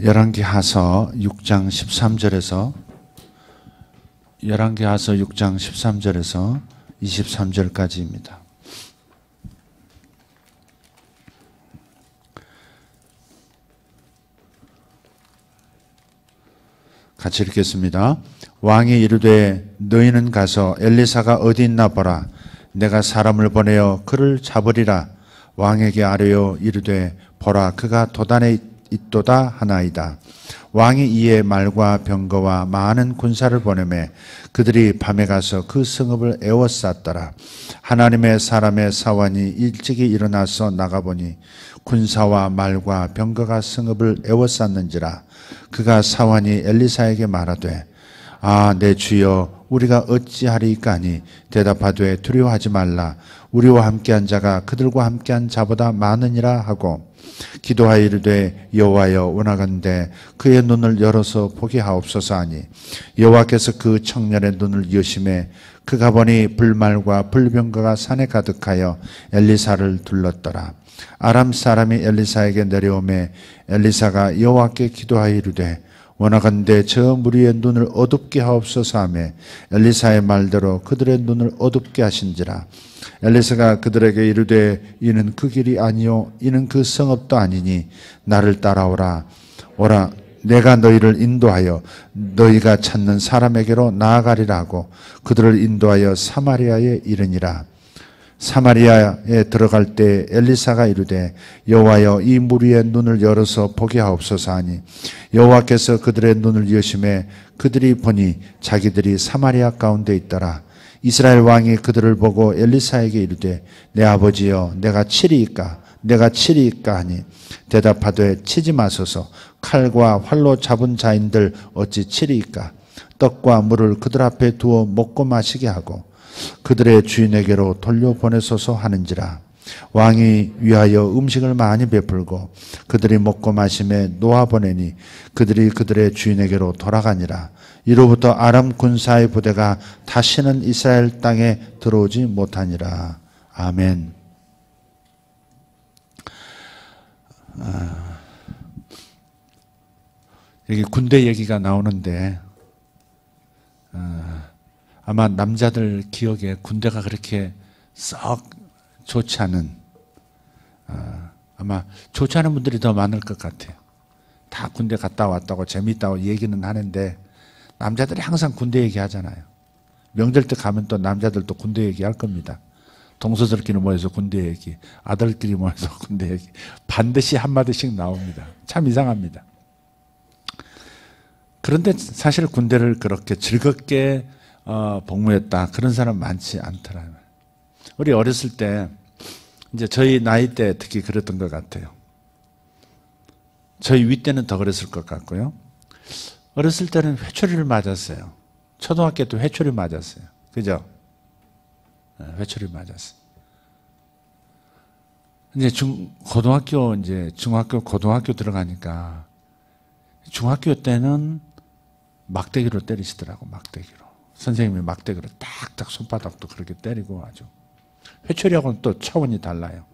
열왕기하서 6장 13절에서 23절까지입니다. 같이 읽겠습니다. 왕이 이르되 너희는 가서 엘리사가 어디 있나 보라. 내가 사람을 보내어 그를 잡으리라. 왕에게 아뢰어 이르되 보라 그가 도단에 있도다 하나이다. 왕이 이에 말과 병거와 많은 군사를 보내매 그들이 밤에 가서 그 성읍을 에워쌌더라. 하나님의 사람의 사환이 일찍이 일어나서 나가보니 군사와 말과 병거가 성읍을 에워쌌는지라. 그가 사환이 엘리사에게 말하되 내 주여 우리가 어찌하리이까 하니 대답하되 두려워하지 말라. 우리와 함께한 자가 그들과 함께한 자보다 많으니라 하고 기도하여 이르되 여호와여 원하건대 그의 눈을 열어서 보게 하옵소서 하니 여호와께서 그 청년의 눈을 여심해 그가 보니 불말과 불병거가 산에 가득하여 엘리사를 둘렀더라. 아람 사람이 엘리사에게 내려오매 엘리사가 여호와께 기도하여 이르되 원하건대 저 무리의 눈을 어둡게 하옵소서 하며 엘리사의 말대로 그들의 눈을 어둡게 하신지라. 엘리사가 그들에게 이르되 이는 그 길이 아니요 이는 그 성읍도 아니니 나를 따라오라. 오라 내가 너희를 인도하여 너희가 찾는 사람에게로 나아가리라 하고 그들을 인도하여 사마리아에 이르니라. 사마리아에 들어갈 때 엘리사가 이르되 여호와여 이 무리의 눈을 열어서 보게 하옵소서 하니 여호와께서 그들의 눈을 여심해 그들이 보니 자기들이 사마리아 가운데 있더라. 이스라엘 왕이 그들을 보고 엘리사에게 이르되 내 아버지여 내가 치리이까 하니 대답하되 치지 마소서. 칼과 활로 잡은 자인들 어찌 치리이까. 떡과 물을 그들 앞에 두어 먹고 마시게 하고 그들의 주인에게로 돌려보내소서 하는지라. 왕이 위하여 음식을 많이 베풀고 그들이 먹고 마심에 놓아보내니 그들이 그들의 주인에게로 돌아가니라. 이로부터 아람 군사의 부대가 다시는 이스라엘 땅에 들어오지 못하니라. 아멘. 여기 군대 얘기가 나오는데 아마 남자들 기억에 군대가 그렇게 썩 좋지 않은 아마 좋지 않은 분들이 더 많을 것 같아요. 다 군대 갔다 왔다고 재미있다고 얘기는 하는데 남자들이 항상 군대 얘기하잖아요. 명절 때 가면 또 남자들도 군대 얘기할 겁니다. 동서들끼리 모여서 군대 얘기, 아들끼리 모여서 군대 얘기 반드시 한마디씩 나옵니다. 참 이상합니다. 그런데 사실 군대를 그렇게 즐겁게 복무했다 그런 사람 많지 않더라고요. 우리 어렸을 때 이제 저희 나이 때 특히 그랬던 것 같아요. 저희 위 때는 더 그랬을 것 같고요. 어렸을 때는 회초리를 맞았어요. 초등학교 때 회초리 맞았어요. 그죠? 회초리 맞았어요. 이제 중학교 고등학교 들어가니까 중학교 때는 막대기로 때리시더라고. 막대기로. 선생님이 막대기로 딱딱 손바닥도 그렇게 때리고 아주. 회초리하고는 또 차원이 달라요.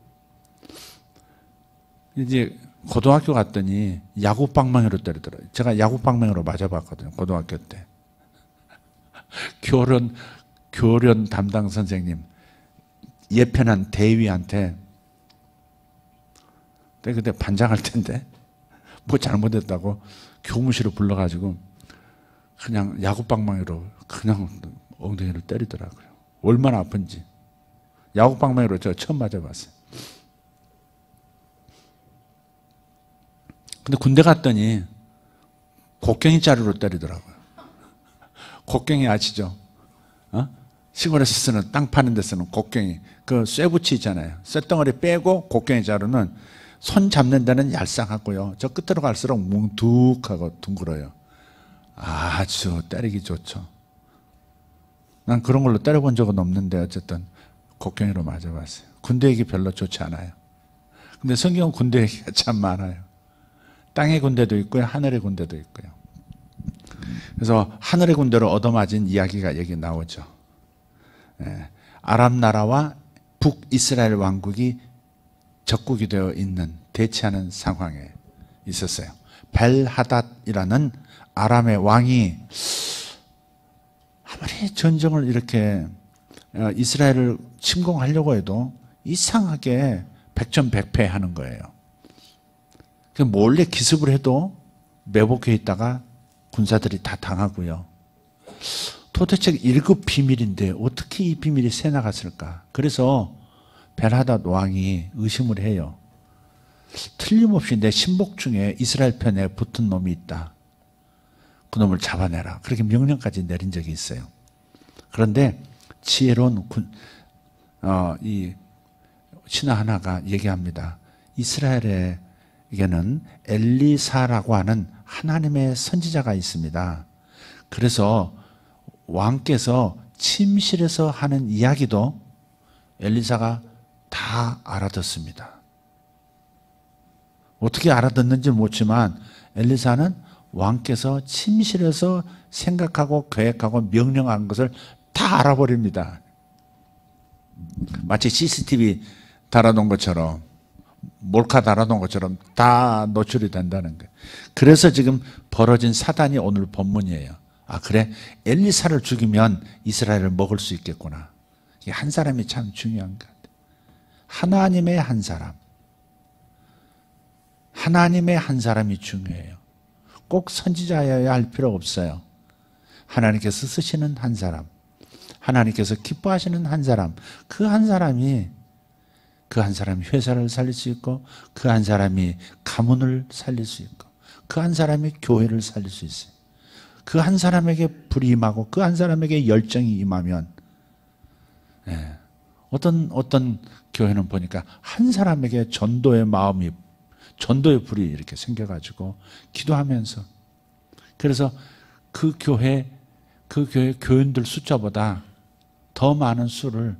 이제 고등학교 갔더니 야구방망이로 때리더라고요. 제가 야구방망이로 맞아봤거든요. 고등학교 때. 교련 담당 선생님 예편한 대위한테 그때 반장할 텐데 뭐 잘못했다고 교무실로 불러가지고 그냥 야구방망이로 그냥 엉덩이를 때리더라고요. 얼마나 아픈지. 야구방망이로 제가 처음 맞아봤어요. 근데 군대 갔더니 곡괭이 자루로 때리더라고요. 곡괭이 아시죠? 시골에서 쓰는 땅 파는 데 쓰는 곡괭이. 그 쇠붙이 있잖아요. 쇠덩어리 빼고 곡괭이 자루는 손 잡는 데는 얄쌍하고요. 저 끝으로 갈수록 뭉툭하고 둥글어요. 아주 때리기 좋죠. 난 그런 걸로 때려본 적은 없는데 어쨌든 곡괭이로 맞아봤어요. 군대 얘기 별로 좋지 않아요. 근데 성경은 군대 얘기가 참 많아요. 땅의 군대도 있고요. 하늘의 군대도 있고요. 그래서 하늘의 군대로 얻어맞은 이야기가 여기 나오죠. 아람 나라와 북이스라엘 왕국이 적국이 되어 있는 대치하는 상황에 있었어요. 벨하닷이라는 아람의 왕이 아무리 전쟁을 이렇게 이스라엘을 침공하려고 해도 이상하게 백전백패하는 거예요. 몰래 기습을 해도 매복해 있다가 군사들이 다 당하고요. 도대체 1급 비밀인데 어떻게 이 비밀이 새나갔을까? 그래서 벨하닷 왕이 의심을 해요. 틀림없이 내 신복 중에 이스라엘 편에 붙은 놈이 있다. 그 놈을 잡아내라. 그렇게 명령까지 내린 적이 있어요. 그런데 지혜로운 이 신하 하나가 얘기합니다. 이스라엘에게는 엘리사라고 하는 하나님의 선지자가 있습니다. 그래서 왕께서 침실에서 하는 이야기도 엘리사가 다 알아듣습니다. 어떻게 알아듣는지 모르지만 엘리사는 왕께서 침실에서 생각하고 계획하고 명령한 것을 다 알아버립니다. 마치 CCTV 달아놓은 것처럼, 몰카 달아놓은 것처럼 다 노출이 된다는 거예요. 그래서 지금 벌어진 사단이 오늘 본문이에요. 아, 그래? 엘리사를 죽이면 이스라엘을 먹을 수 있겠구나. 이게 한 사람이 참 중요한 것 같아요. 하나님의 한 사람. 하나님의 한 사람이 중요해요. 꼭 선지자여야 할 필요 없어요. 하나님께서 쓰시는 한 사람, 하나님께서 기뻐하시는 한 사람, 그 한 사람이 회사를 살릴 수 있고, 그 한 사람이 가문을 살릴 수 있고, 그 한 사람이 교회를 살릴 수 있어요. 그 한 사람에게 불이 임하고 그 한 사람에게 열정이 임하면, 어떤 교회는 보니까 한 사람에게 전도의 마음이, 전도의 불이 이렇게 생겨가지고 기도하면서, 그래서 그 교회 교인들 숫자보다 더 많은 수를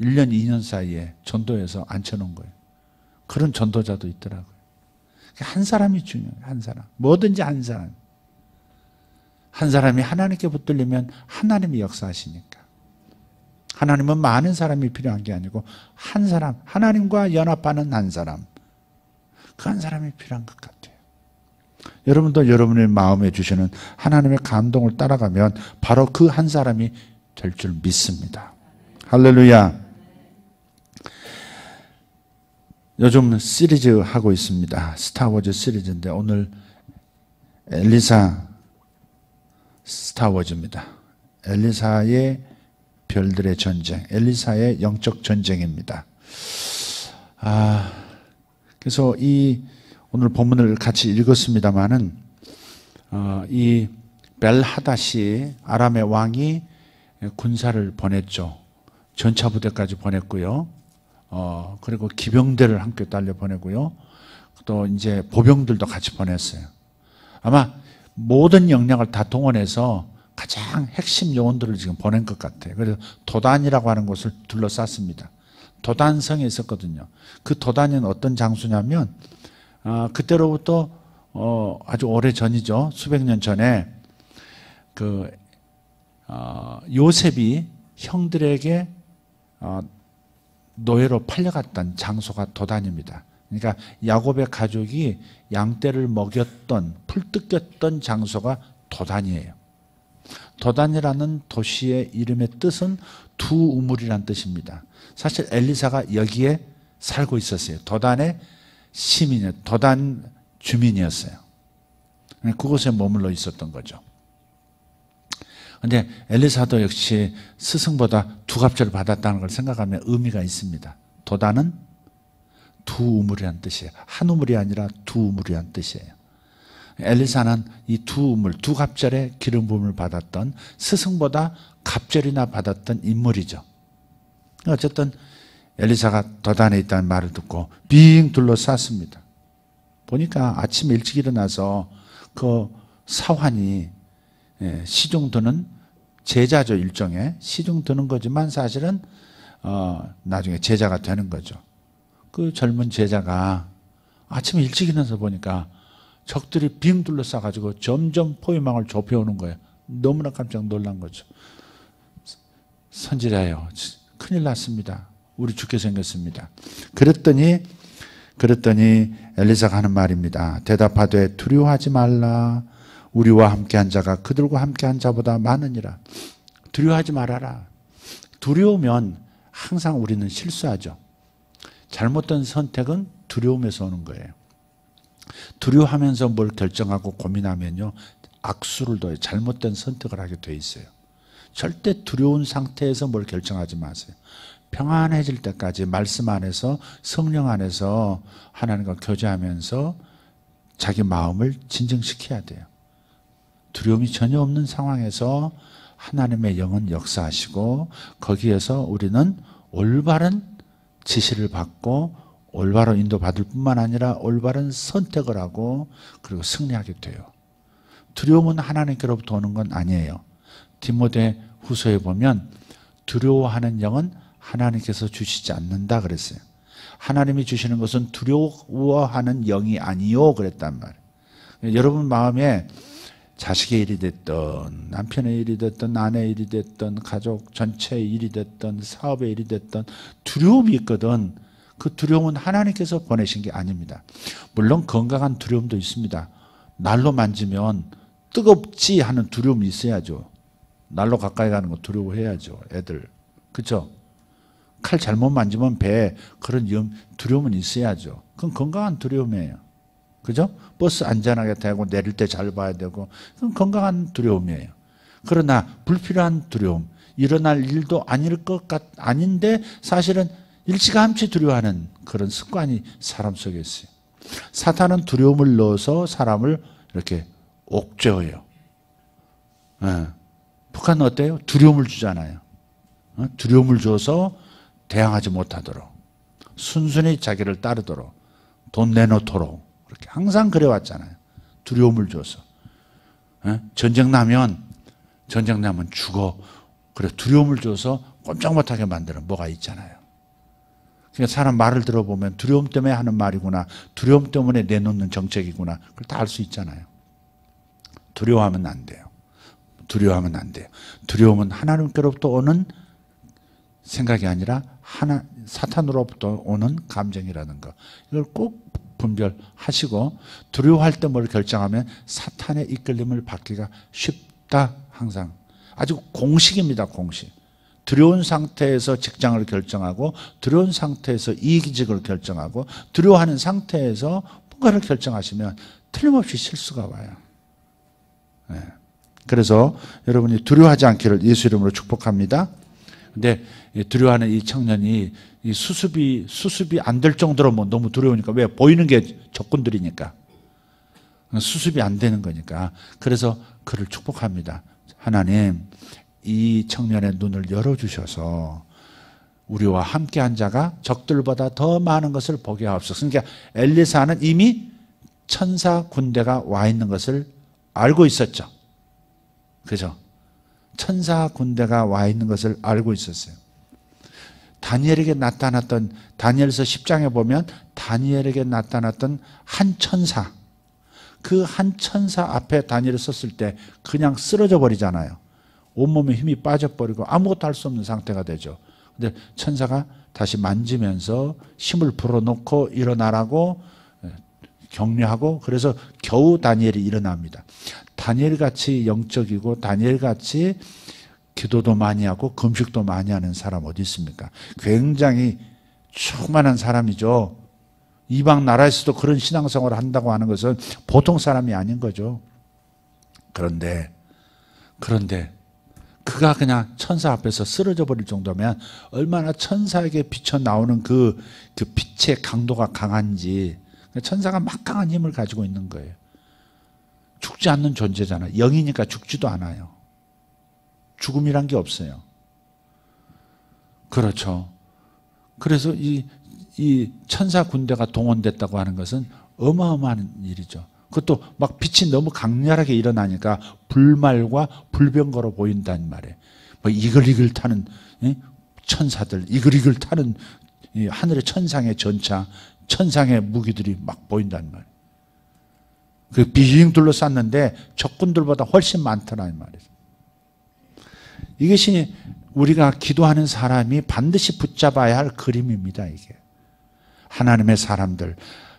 1년, 2년 사이에 전도해서 앉혀놓은 거예요. 그런 전도자도 있더라고요. 한 사람이 중요해요. 한 사람. 뭐든지 한 사람. 한 사람이 하나님께 붙들리면 하나님이 역사하시니까. 하나님은 많은 사람이 필요한 게 아니고 한 사람, 하나님과 연합하는 한 사람. 그 한 사람이 필요한 것 같아요. 여러분도 여러분의 마음에 주시는 하나님의 감동을 따라가면 바로 그 한 사람이 될 줄 믿습니다. 할렐루야. 요즘 시리즈 하고 있습니다. 스타워즈 시리즈인데 오늘 엘리사 스타워즈입니다. 엘리사의 별들의 전쟁, 엘리사의 영적 전쟁입니다. 그래서 오늘 본문을 같이 읽었습니다마는 이 벨하닷이 아람의 왕이 군사를 보냈죠. 전차부대까지 보냈고요. 그리고 기병대를 함께 딸려 보내고요. 또 이제 보병들도 같이 보냈어요. 아마 모든 역량을 다 동원해서 가장 핵심 요원들을 지금 보낸 것 같아요. 그래서 도단이라고 하는 곳을 둘러쌌습니다. 도단성에 있었거든요. 그 도단은 어떤 장소냐면 그때로부터 아주 오래 전이죠. 수백 년 전에 요셉이 형들에게 노예로 팔려갔던 장소가 도단입니다. 그러니까 야곱의 가족이 양떼를 먹였던, 풀 뜯겼던 장소가 도단이에요. 도단이라는 도시의 이름의 뜻은 두 우물이라는 뜻입니다. 사실 엘리사가 여기에 살고 있었어요. 도단의 시민이에요. 도단 주민이었어요. 그곳에 머물러 있었던 거죠. 그런데 엘리사도 역시 스승보다 두갑절을 받았다는 걸 생각하면 의미가 있습니다. 도단은 두 우물이라는 뜻이에요. 한 우물이 아니라 두 우물이라는 뜻이에요. 엘리사는 이 두 우물, 두 갑절의 기름 부음을 받았던, 스승보다 갑절이나 받았던 인물이죠. 어쨌든 엘리사가 도단에 있다는 말을 듣고 빙 둘러쌌습니다. 보니까 아침 일찍 일어나서 그 사환이 시중 드는 제자죠. 일종의 시중 드는 거지만 사실은 나중에 제자가 되는 거죠. 그 젊은 제자가 아침에 일찍 일어나서 보니까 적들이 빙 둘러싸가지고 점점 포위망을 좁혀오는 거예요. 너무나 깜짝 놀란 거죠. 선지자요, 큰일 났습니다. 우리 죽게 생겼습니다. 그랬더니 그랬더니 엘리사가 하는 말입니다. 대답하되 두려워하지 말라. 우리와 함께한 자가 그들과 함께한 자보다 많으니라. 두려워하지 말아라. 두려우면 항상 우리는 실수하죠. 잘못된 선택은 두려움에서 오는 거예요. 두려워하면서 뭘 결정하고 고민하면요, 악수를 둬요. 잘못된 선택을 하게 돼 있어요. 절대 두려운 상태에서 뭘 결정하지 마세요. 평안해질 때까지 말씀 안에서, 성령 안에서 하나님과 교제하면서 자기 마음을 진정시켜야 돼요. 두려움이 전혀 없는 상황에서 하나님의 영은 역사하시고 거기에서 우리는 올바른 지시를 받고 올바로 인도받을 뿐만 아니라 올바른 선택을 하고 그리고 승리하게 돼요. 두려움은 하나님께로부터 오는 건 아니에요. 디모데 후서에 보면 두려워하는 영은 하나님께서 주시지 않는다 그랬어요. 하나님이 주시는 것은 두려워하는 영이 아니요 그랬단 말이에요. 여러분 마음에 자식의 일이 됐든 남편의 일이 됐든 아내의 일이 됐든 가족 전체의 일이 됐든 사업의 일이 됐든 두려움이 있거든. 그 두려움은 하나님께서 보내신 게 아닙니다. 물론 건강한 두려움도 있습니다. 난로 만지면 뜨겁지 하는 두려움이 있어야죠. 난로 가까이 가는 거 두려워해야죠. 애들. 그렇죠? 칼 잘못 만지면 배에 그런 두려움은 있어야죠. 그건 건강한 두려움이에요. 그죠? 버스 안전하게 타고 내릴 때 잘 봐야 되고 그건 건강한 두려움이에요. 그러나 불필요한 두려움, 일어날 일도 아닌데 사실은 일찌감치 두려워하는 그런 습관이 사람 속에 있어요. 사탄은 두려움을 넣어서 사람을 이렇게 옥죄어요. 북한은 어때요? 두려움을 주잖아요. 두려움을 줘서 대항하지 못하도록, 순순히 자기를 따르도록, 돈 내놓도록 그렇게 항상 그래왔잖아요. 두려움을 줘서. 전쟁 나면 죽어. 그래 두려움을 줘서 꼼짝 못하게 만드는 뭐가 있잖아요. 그러니까 사람 말을 들어보면 두려움 때문에 하는 말이구나, 두려움 때문에 내놓는 정책이구나, 그걸 다 알 수 있잖아요. 두려워하면 안 돼요. 두려워하면 안 돼요. 두려움은 하나님께로부터 오는 생각이 아니라 사탄으로부터 오는 감정이라는 거. 이걸 꼭 분별하시고 두려워할 때 뭘 결정하면 사탄의 이끌림을 받기가 쉽다. 항상. 아주 공식입니다. 공식. 두려운 상태에서 직장을 결정하고 두려운 상태에서 이직을 결정하고 두려워하는 상태에서 뭔가를 결정하시면 틀림없이 실수가 와요. 네. 그래서 여러분이 두려워하지 않기를 예수 이름으로 축복합니다. 근데 두려워하는 이 청년이 이 수습이 안 될 정도로 뭐 너무 두려우니까, 왜? 보이는 게 적군들이니까. 수습이 안 되는 거니까. 그래서 그를 축복합니다. 하나님, 이 청년의 눈을 열어주셔서 우리와 함께한 자가 적들보다 더 많은 것을 보게 하옵소서. 그러니까 엘리사는 이미 천사 군대가 와 있는 것을 알고 있었죠. 그죠? 천사 군대가 와 있는 것을 알고 있었어요. 다니엘에게 나타났던, 다니엘서 10장에 보면 다니엘에게 나타났던 한 천사, 그 한 천사 앞에 다니엘을 섰을 때 그냥 쓰러져 버리잖아요. 온몸에 힘이 빠져버리고 아무것도 할 수 없는 상태가 되죠. 근데 천사가 다시 만지면서 힘을 불어넣고 일어나라고 격려하고, 그래서 겨우 다니엘이 일어납니다. 다니엘같이 영적이고 다니엘같이 기도도 많이 하고 금식도 많이 하는 사람 어디 있습니까? 굉장히 충만한 사람이죠. 이방 나라에서도 그런 신앙생활을 한다고 하는 것은 보통 사람이 아닌 거죠. 그런데 그가 그냥 천사 앞에서 쓰러져 버릴 정도면 얼마나 천사에게 비쳐 나오는 그 빛의 강도가 강한지. 천사가 막강한 힘을 가지고 있는 거예요. 죽지 않는 존재잖아요. 영이니까 죽지도 않아요. 죽음이란 게 없어요. 그렇죠. 그래서 이 천사 군대가 동원됐다고 하는 것은 어마어마한 일이죠. 그것도 막 빛이 너무 강렬하게 일어나니까 불말과 불병거로 보인다는 말이에요. 뭐 이글이글 타는 천사들, 이글이글 타는 하늘의 천상의 전차, 천상의 무기들이 막 보인다는 말이에요. 그 빙 둘러쌌는데 적군들보다 훨씬 많더라는 말이에요. 이것이 우리가 기도하는 사람이 반드시 붙잡아야 할 그림입니다. 이게 하나님의 사람들,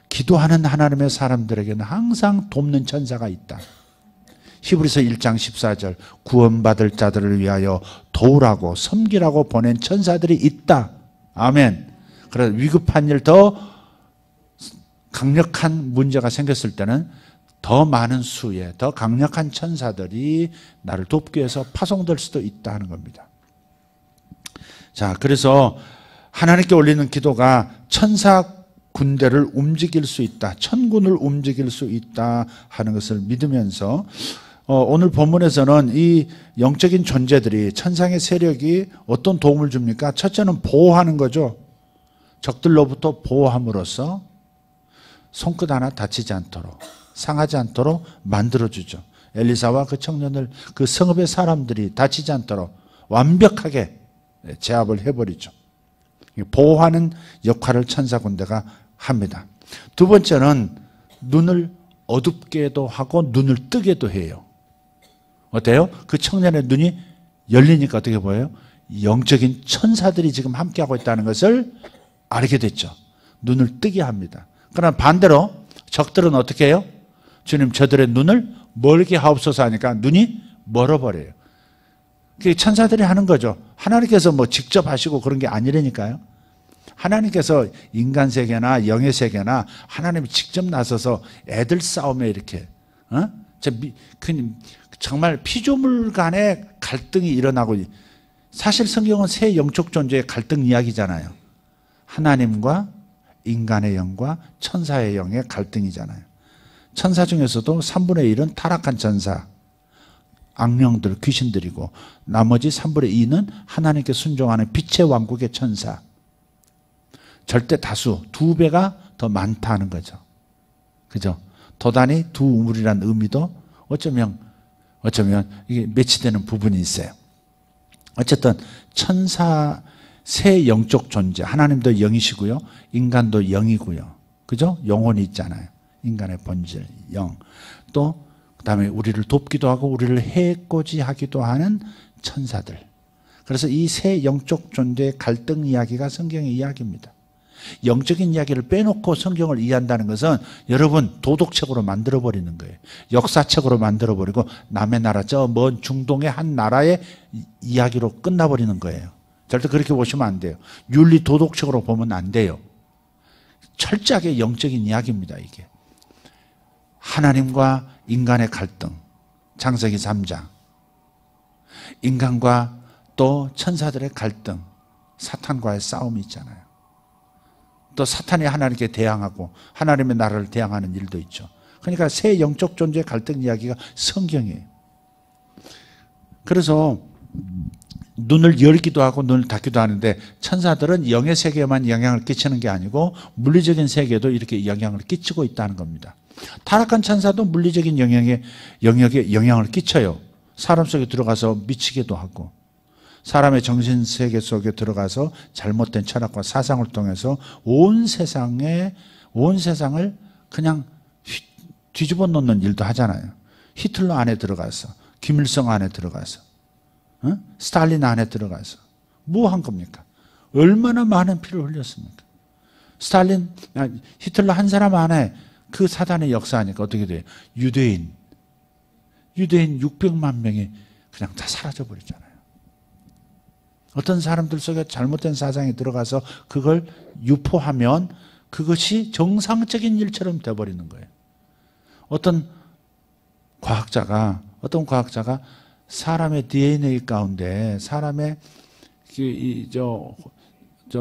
기도하는 하나님의 사람들에게는 항상 돕는 천사가 있다. 히브리서 1장 14절 구원받을 자들을 위하여 도우라고 섬기라고 보낸 천사들이 있다. 아멘. 그래서 위급한 일, 더 강력한 문제가 생겼을 때는 더 많은 수의 더 강력한 천사들이 나를 돕기 위해서 파송될 수도 있다 하는 겁니다. 자, 그래서 하나님께 올리는 기도가 천사 군대를 움직일 수 있다, 천군을 움직일 수 있다 하는 것을 믿으면서 오늘 본문에서는 이 영적인 존재들이, 천상의 세력이 어떤 도움을 줍니까? 첫째는 보호하는 거죠. 적들로부터 보호함으로써 손끝 하나 다치지 않도록, 상하지 않도록 만들어주죠. 엘리사와 그 청년을, 그 성읍의 사람들이 다치지 않도록 완벽하게 제압을 해버리죠. 보호하는 역할을 천사 군대가 합니다. 두 번째는 눈을 어둡게도 하고 눈을 뜨게도 해요. 어때요? 그 청년의 눈이 열리니까 어떻게 보여요? 영적인 천사들이 지금 함께하고 있다는 것을 알게 됐죠. 눈을 뜨게 합니다. 그러나 반대로 적들은 어떻게 해요? 주님, 저들의 눈을 멀게 하옵소서 하니까 눈이 멀어버려요. 그게 천사들이 하는 거죠. 하나님께서 뭐 직접 하시고 그런 게 아니라니까요. 하나님께서 인간 세계나 영의 세계나 하나님이 직접 나서서 애들 싸움에 이렇게 정말 피조물 간의 갈등이 일어나고, 사실 성경은 세 영적 존재의 갈등 이야기잖아요. 하나님과 인간의 영과 천사의 영의 갈등이잖아요. 천사 중에서도 3분의 1은 타락한 천사, 악령들, 귀신들이고, 나머지 3분의 2는 하나님께 순종하는 빛의 왕국의 천사. 절대 다수, 2배가 더 많다는 거죠. 그죠? 도단이 두 우물이라는 의미도 어쩌면 이게 매치되는 부분이 있어요. 어쨌든 천사, 새 영적 존재, 하나님도 영이시고요, 인간도 영이고요. 그죠? 영혼이 있잖아요. 인간의 본질, 영. 또 그다음에 우리를 돕기도 하고 우리를 해코지하기도 하는 천사들. 그래서 이 새 영적 존재의 갈등 이야기가 성경의 이야기입니다. 영적인 이야기를 빼놓고 성경을 이해한다는 것은 여러분 도덕책으로 만들어버리는 거예요. 역사책으로 만들어버리고 남의 나라, 저 먼 중동의 한 나라의 이야기로 끝나버리는 거예요. 절대 그렇게 보시면 안 돼요. 윤리 도덕책으로 보면 안 돼요. 철저하게 영적인 이야기입니다, 이게. 하나님과 인간의 갈등, 창세기 3장. 인간과 또 천사들의 갈등, 사탄과의 싸움이 있잖아요. 또 사탄이 하나님께 대항하고 하나님의 나라를 대항하는 일도 있죠. 그러니까 새 영적 존재의 갈등 이야기가 성경이에요. 그래서 눈을 열기도 하고 눈을 닫기도 하는데, 천사들은 영의 세계에만 영향을 끼치는 게 아니고 물리적인 세계에도 이렇게 영향을 끼치고 있다는 겁니다. 타락한 천사도 물리적인 영역에 영향을 끼쳐요. 사람 속에 들어가서 미치기도 하고, 사람의 정신세계 속에 들어가서 잘못된 철학과 사상을 통해서 온 세상을 그냥 뒤집어 놓는 일도 하잖아요. 히틀러 안에 들어가서, 김일성 안에 들어가서, 스탈린 안에 들어가서 뭐 한 겁니까? 얼마나 많은 피를 흘렸습니까? 히틀러 한 사람 안에 그 사단의 역사하니까 어떻게 돼요? 유대인 600만 명이 그냥 다 사라져버리잖아요. 어떤 사람들 속에 잘못된 사상이 들어가서 그걸 유포하면 그것이 정상적인 일처럼 돼버리는 거예요. 어떤 과학자가 사람의 DNA 가운데, 사람의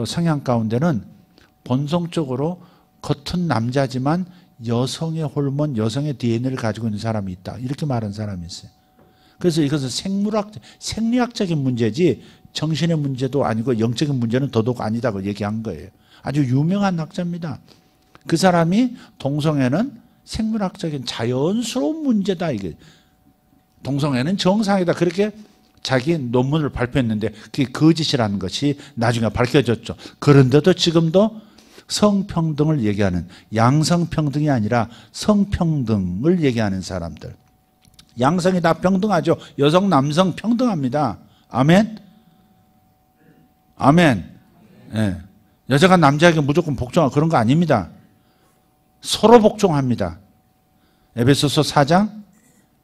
성향 가운데는 본성적으로 겉은 남자지만 여성의 호르몬, 여성의 DNA를 가지고 있는 사람이 있다, 이렇게 말한 사람이 있어요. 그래서 이것은 생리학적인 문제지 정신의 문제도 아니고 영적인 문제는 더더욱 아니다고 얘기한 거예요. 아주 유명한 학자입니다. 그 사람이 동성애는 생물학적인 자연스러운 문제다, 이게. 동성애는 정상이다, 그렇게 자기 논문을 발표했는데 그게 거짓이라는 것이 나중에 밝혀졌죠. 그런데도 지금도 성평등을 얘기하는, 양성평등이 아니라 성평등을 얘기하는 사람들. 양성이 다 평등하죠. 여성, 남성 평등합니다. 아멘? 아멘. 네. 여자가 남자에게 무조건 복종하고 그런 거 아닙니다. 서로 복종합니다. 에베소서 4장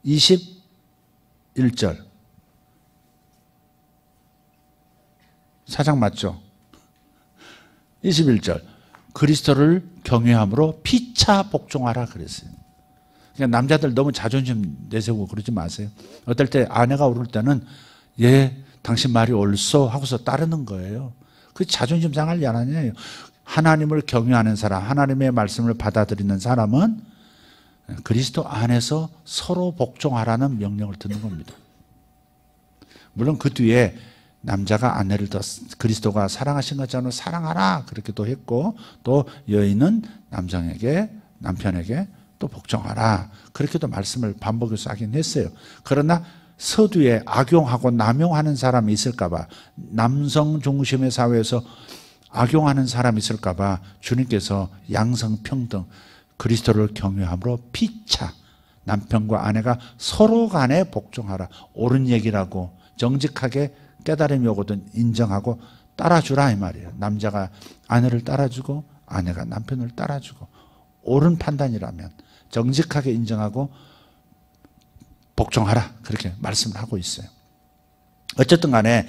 21절. 4장 맞죠? 21절. 그리스도를 경외함으로 피차 복종하라 그랬어요. 그러니까 남자들 너무 자존심 내세우고 그러지 마세요. 어떨 때 아내가 오를 때는 예, 당신 말이 옳소 하고서 따르는 거예요. 그 자존심 상할 일 아니에요. 하나님을 경외하는 사람, 하나님의 말씀을 받아들이는 사람은 그리스도 안에서 서로 복종하라는 명령을 듣는 겁니다. 물론 그 뒤에 남자가 아내를 더 그리스도가 사랑하신 것처럼 사랑하라 그렇게도 했고, 또 여인은 남편에게 또 복종하라 그렇게도 말씀을 반복해서 하긴 했어요. 그러나 서두에 악용하고 남용하는 사람이 있을까 봐, 남성 중심의 사회에서 악용하는 사람이 있을까 봐 주님께서 양성평등, 그리스도를 경외함으로 피차, 남편과 아내가 서로 간에 복종하라, 옳은 얘기라고 정직하게 깨달음이 오거든 인정하고 따라주라 이 말이에요. 남자가 아내를 따라주고 아내가 남편을 따라주고, 옳은 판단이라면 정직하게 인정하고 복종하라 그렇게 말씀을 하고 있어요. 어쨌든 간에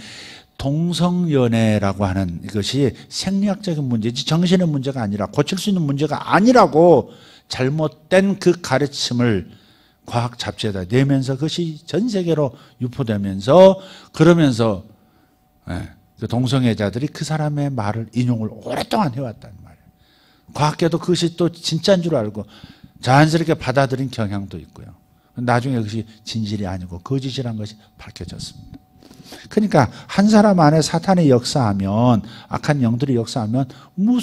동성연애라고 하는 이것이 생리학적인 문제지 정신의 문제가 아니라, 고칠 수 있는 문제가 아니라고 잘못된 그 가르침을 과학 잡지에다 내면서 그것이 전 세계로 유포되면서, 그러면서 그 동성애자들이 그 사람의 말을 인용을 오랫동안 해왔단 말이에요. 과학계도 그것이 또 진짜인 줄 알고 자연스럽게 받아들인 경향도 있고요. 나중에 그것이 진실이 아니고 거짓이라는 것이 밝혀졌습니다. 그러니까 한 사람 안에 사탄이 역사하면, 악한 영들이 역사하면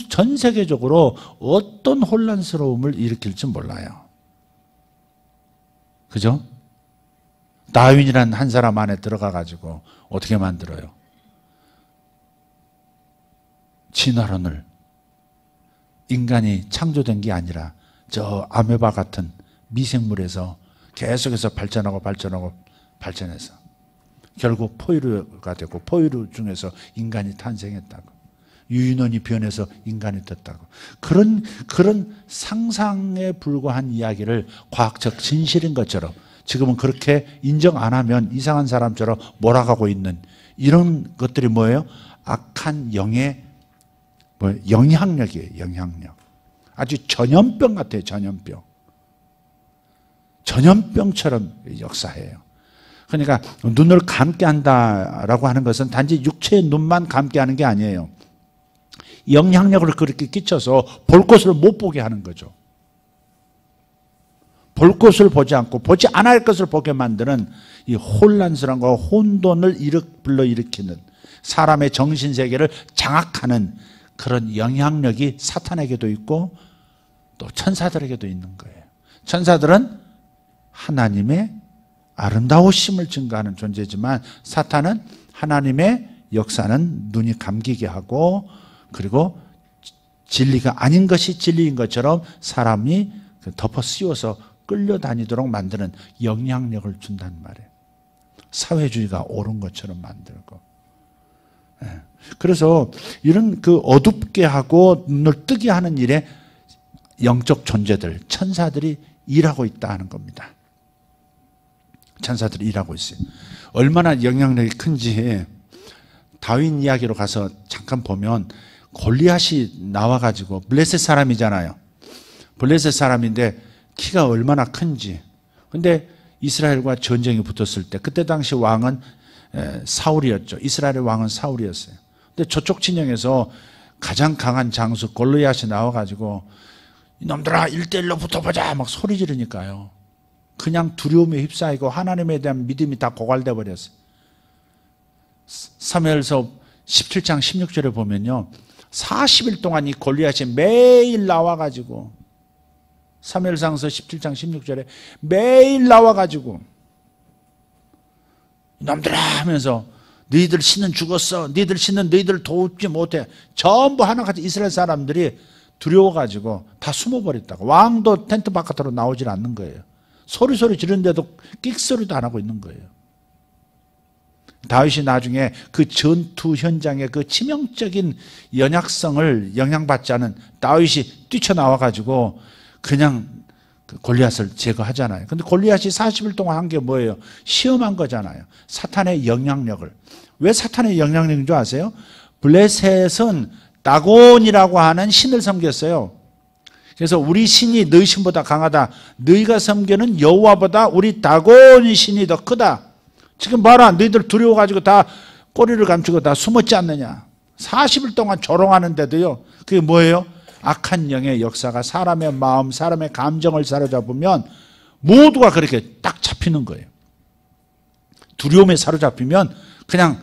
전 세계적으로 어떤 혼란스러움을 일으킬지 몰라요. 그죠? 다윈이라는 한 사람 안에 들어가 가지고 어떻게 만들어요? 진화론을, 인간이 창조된 게 아니라 저 아메바 같은 미생물에서 계속해서 발전해서 결국 포유류가 되고, 포유류 중에서 인간이 탄생했다고, 유인원이 변해서 인간이 됐다고, 그런 상상에 불과한 이야기를 과학적 진실인 것처럼 지금은 그렇게 인정 안 하면 이상한 사람처럼 몰아가고 있는 이런 것들이 뭐예요? 악한 영의 영향력이에요. 영향력. 아주 전염병 같아요. 전염병처럼 역사해요. 그러니까 눈을 감게 한다라고 하는 것은 단지 육체의 눈만 감게 하는 게 아니에요. 영향력을 그렇게 끼쳐서 볼 것을 못 보게 하는 거죠. 볼 것을 보지 않고 보지 않아야 할 것을 보게 만드는 이 혼란스러운 거, 혼돈을 불러일으키는, 사람의 정신세계를 장악하는 그런 영향력이 사탄에게도 있고 또 천사들에게도 있는 거예요. 천사들은 하나님의 아름다우심을 증거하는 존재지만, 사탄은 하나님의 역사는 눈이 감기게 하고, 그리고 진리가 아닌 것이 진리인 것처럼 사람이 덮어 씌워서 끌려다니도록 만드는 영향력을 준단 말이에요. 사회주의가 옳은 것처럼 만들고. 그래서 이런 그 어둡게 하고 눈을 뜨게 하는 일에 영적 존재들, 천사들이 일하고 있다는 겁니다. 천사들이 일하고 있어요. 얼마나 영향력이 큰지 다윗 이야기로 가서 잠깐 보면, 골리앗이 나와가지고, 블레셋 사람이잖아요. 블레셋 사람인데 키가 얼마나 큰지. 근데 이스라엘과 전쟁이 붙었을 때, 그때 당시 왕은 사울이었죠. 이스라엘의 왕은 사울이었어요. 근데 저쪽 진영에서 가장 강한 장수 골리앗이 나와가지고 이놈들아 1대1로 붙어보자 막 소리 지르니까요, 그냥 두려움에 휩싸이고 하나님에 대한 믿음이 다 고갈돼 버렸어요. 사무엘서 17장 16절에 보면요, 40일 동안 이 골리앗이 매일 나와가지고, 사무엘상서 17장 16절에 매일 나와가지고 이놈들아 하면서 너희들 신은 죽었어, 너희들 신은 너희들 돕지 못해, 전부 하나같이 이스라엘 사람들이 두려워가지고 다 숨어버렸다고. 왕도 텐트 바깥으로 나오질 않는 거예요. 소리 지르는데도 끽소리도 안 하고 있는 거예요. 다윗이 나중에 그 전투 현장의 그 치명적인 연약성을 영향받지 않은 다윗이 뛰쳐나와 가지고 그냥 그 골리앗을 제거하잖아요. 근데 골리앗이 40일 동안 한 게 뭐예요? 시험한 거잖아요. 사탄의 영향력을. 왜 사탄의 영향력인 줄 아세요? 블레셋은 다곤이라고 하는 신을 섬겼어요. 그래서 우리 신이 너희 신보다 강하다. 너희가 섬기는 여호와보다 우리 다곤 신이 더 크다. 지금 봐라. 너희들 두려워가지고 다 꼬리를 감추고 다 숨었지 않느냐. 40일 동안 조롱하는데도요. 그게 뭐예요? 악한 영의 역사가 사람의 마음, 사람의 감정을 사로잡으면 모두가 그렇게 딱 잡히는 거예요. 두려움에 사로잡히면 그냥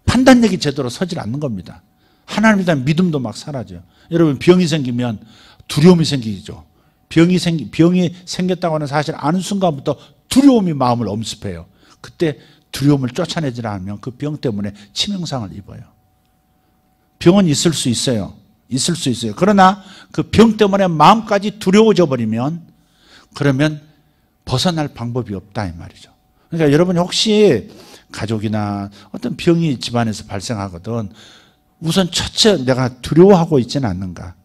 판단력이 제대로 서질 않는 겁니다. 하나님에 대한 믿음도 막 사라져요. 여러분 병이 생기면 두려움이 생기죠. 병이 생겼다고 하는 사실 아는 순간부터 두려움이 마음을 엄습해요. 그때 두려움을 쫓아내지 않으면 그 병 때문에 치명상을 입어요. 병은 있을 수 있어요. 있을 수 있어요. 그러나 그 병 때문에 마음까지 두려워져 버리면 그러면 벗어날 방법이 없다 이 말이죠. 그러니까 여러분이 혹시 가족이나 어떤 병이 집안에서 발생하거든 우선 첫째 내가 두려워하고 있지는 않는가.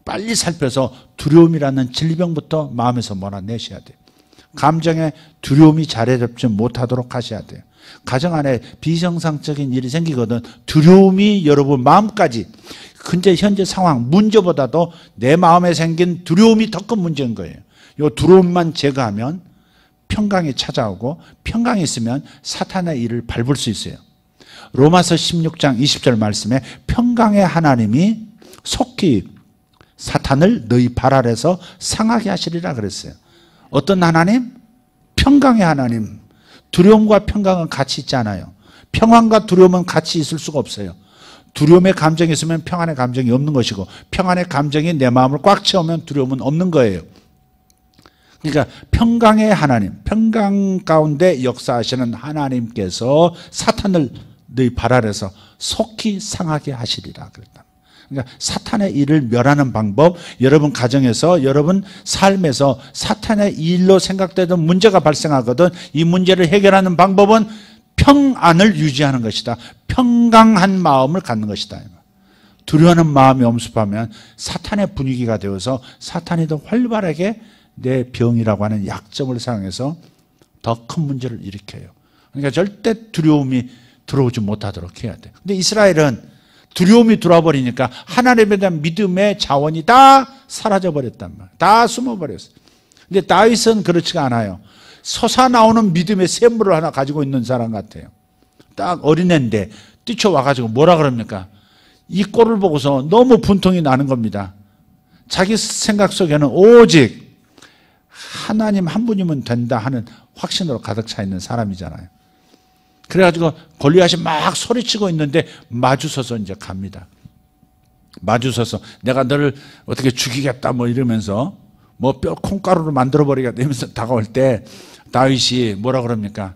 빨리 살펴서 두려움이라는 질병부터 마음에서 몰아내셔야 돼요. 감정에 두려움이 자리 잡지 못하도록 하셔야 돼요. 가정 안에 비정상적인 일이 생기거든 두려움이 여러분 마음까지 현재 상황 문제보다도 내 마음에 생긴 두려움이 더 큰 문제인 거예요. 이 두려움만 제거하면 평강이 찾아오고 평강이 있으면 사탄의 일을 밟을 수 있어요. 로마서 16장 20절 말씀에 평강의 하나님이 속히 사탄을 너희 발 아래서 상하게 하시리라 그랬어요. 어떤 하나님? 평강의 하나님. 두려움과 평강은 같이 있지 않아요. 평안과 두려움은 같이 있을 수가 없어요. 두려움의 감정이 있으면 평안의 감정이 없는 것이고 평안의 감정이 내 마음을 꽉 채우면 두려움은 없는 거예요. 그러니까 평강의 하나님, 평강 가운데 역사하시는 하나님께서 사탄을 너희 발 아래서 속히 상하게 하시리라 그랬다. 그러니까 사탄의 일을 멸하는 방법, 여러분 가정에서 여러분 삶에서 사탄의 일로 생각되던 문제가 발생하거든 이 문제를 해결하는 방법은 평안을 유지하는 것이다. 평강한 마음을 갖는 것이다. 두려워하는 마음이 엄습하면 사탄의 분위기가 되어서 사탄이 더 활발하게 내 병이라고 하는 약점을 사용해서 더 큰 문제를 일으켜요. 그러니까 절대 두려움이 들어오지 못하도록 해야 돼요. 근데 이스라엘은 두려움이 들어와 버리니까 하나님에 대한 믿음의 자원이 다 사라져 버렸단 말이에요. 다 숨어 버렸어요. 근데 다윗은 그렇지가 않아요. 솟아나오는 믿음의 샘물을 하나 가지고 있는 사람 같아요. 딱 어린애인데 뛰쳐와 가지고 뭐라 그럽니까? 이 꼴을 보고서 너무 분통이 나는 겁니다. 자기 생각 속에는 오직 하나님 한 분이면 된다 하는 확신으로 가득 차 있는 사람이잖아요. 그래가지고 골리앗이 막 소리치고 있는데 마주서서 이제 갑니다. 마주서서 내가 너를 어떻게 죽이겠다 뭐 이러면서 뭐 뼈 콩가루로 만들어버리겠다 이러면서 다가올 때 다윗이 뭐라 그럽니까?